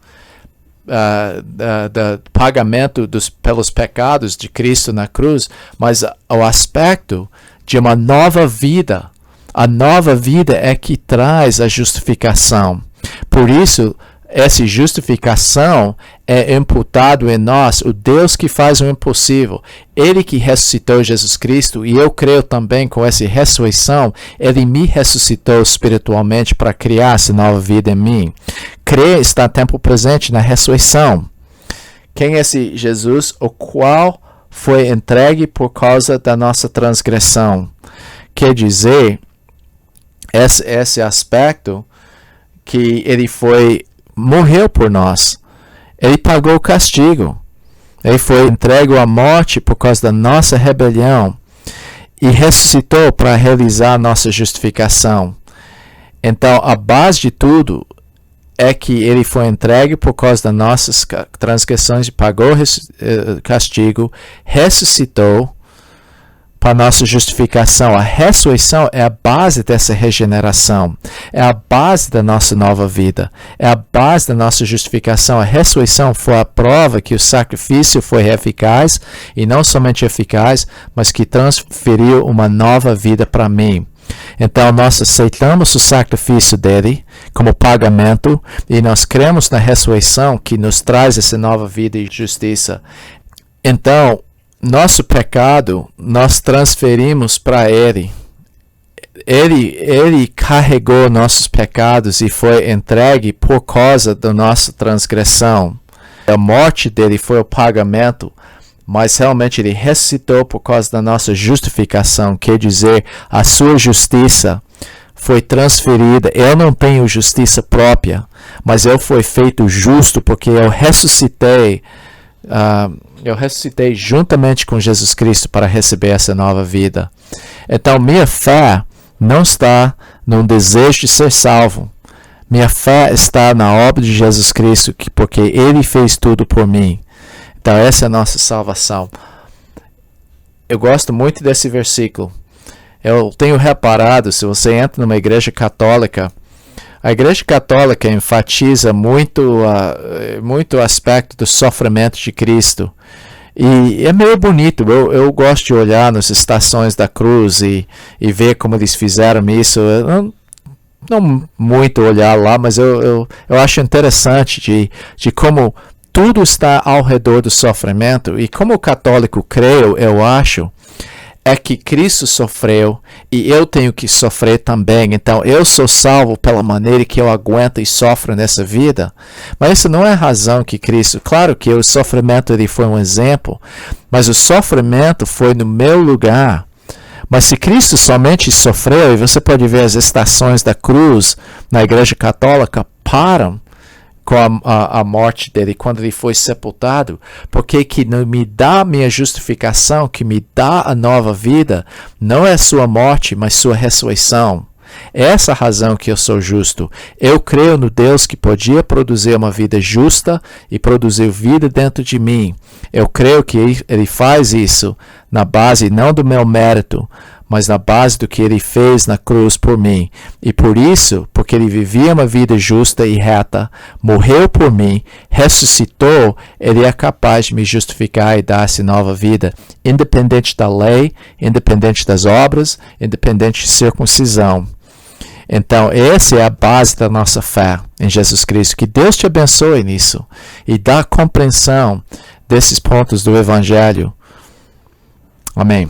pagamento pelos pecados de Cristo na cruz, mas o aspecto de uma nova vida. A nova vida é que traz a justificação. Por isso, essa justificação é imputado em nós, o Deus que faz o impossível. Ele que ressuscitou Jesus Cristo, e eu creio também com essa ressurreição, Ele me ressuscitou espiritualmente para criar essa nova vida em mim. Crer está a tempo presente na ressurreição. Quem é esse Jesus, o qual foi entregue por causa da nossa transgressão? Quer dizer, esse aspecto que Ele morreu por nós. Ele pagou o castigo. Ele foi entregue à morte por causa da nossa rebelião e ressuscitou para realizar a nossa justificação. Então, a base de tudo é que ele foi entregue por causa das nossas transgressões e pagou o castigo, ressuscitou para a nossa justificação. A ressurreição é a base dessa regeneração, é a base da nossa nova vida, é a base da nossa justificação. A ressurreição foi a prova que o sacrifício foi eficaz, e não somente eficaz, mas que transferiu uma nova vida para mim. Então nós aceitamos o sacrifício dele como pagamento e nós cremos na ressurreição que nos traz essa nova vida e justiça. Então, nosso pecado nós transferimos para ele. Ele carregou nossos pecados e foi entregue por causa da nossa transgressão. A morte dele foi o pagamento, mas realmente ele ressuscitou por causa da nossa justificação, quer dizer, a sua justiça foi transferida. Eu não tenho justiça própria, mas eu fui feito justo porque eu ressuscitei juntamente com Jesus Cristo para receber essa nova vida. Então minha fé não está no desejo de ser salvo. Minha fé está na obra de Jesus Cristo, porque Ele fez tudo por mim. Então essa é a nossa salvação. Eu gosto muito desse versículo. Eu tenho reparado, se você entra numa igreja católica, a igreja católica enfatiza muito o aspecto do sofrimento de Cristo. E é meio bonito, eu gosto de olhar nas estações da cruz e ver como eles fizeram isso. Não muito olhar lá, mas eu acho interessante de como tudo está ao redor do sofrimento. E como católico creio, eu acho, é que Cristo sofreu e eu tenho que sofrer também. Então eu sou salvo pela maneira que eu aguento e sofro nessa vida. Mas isso não é a razão que Cristo... Claro que o sofrimento ele foi um exemplo, mas o sofrimento foi no meu lugar. Mas se Cristo somente sofreu, e você pode ver as estações da cruz na igreja católica param com a morte dele, quando ele foi sepultado, porque que não me dá minha justificação, que me dá a nova vida, não é sua morte, mas sua ressurreição. É essa a razão que eu sou justo. Eu creio no Deus que podia produzir uma vida justa e produzir vida dentro de mim. Eu creio que Ele faz isso na base não do meu mérito, mas na base do que Ele fez na cruz por mim. E por isso, porque Ele vivia uma vida justa e reta, morreu por mim, ressuscitou, Ele é capaz de me justificar e dar essa nova vida, independente da lei, independente das obras, independente de circuncisão. Então, essa é a base da nossa fé em Jesus Cristo. Que Deus te abençoe nisso e dá compreensão desses pontos do Evangelho. Amém.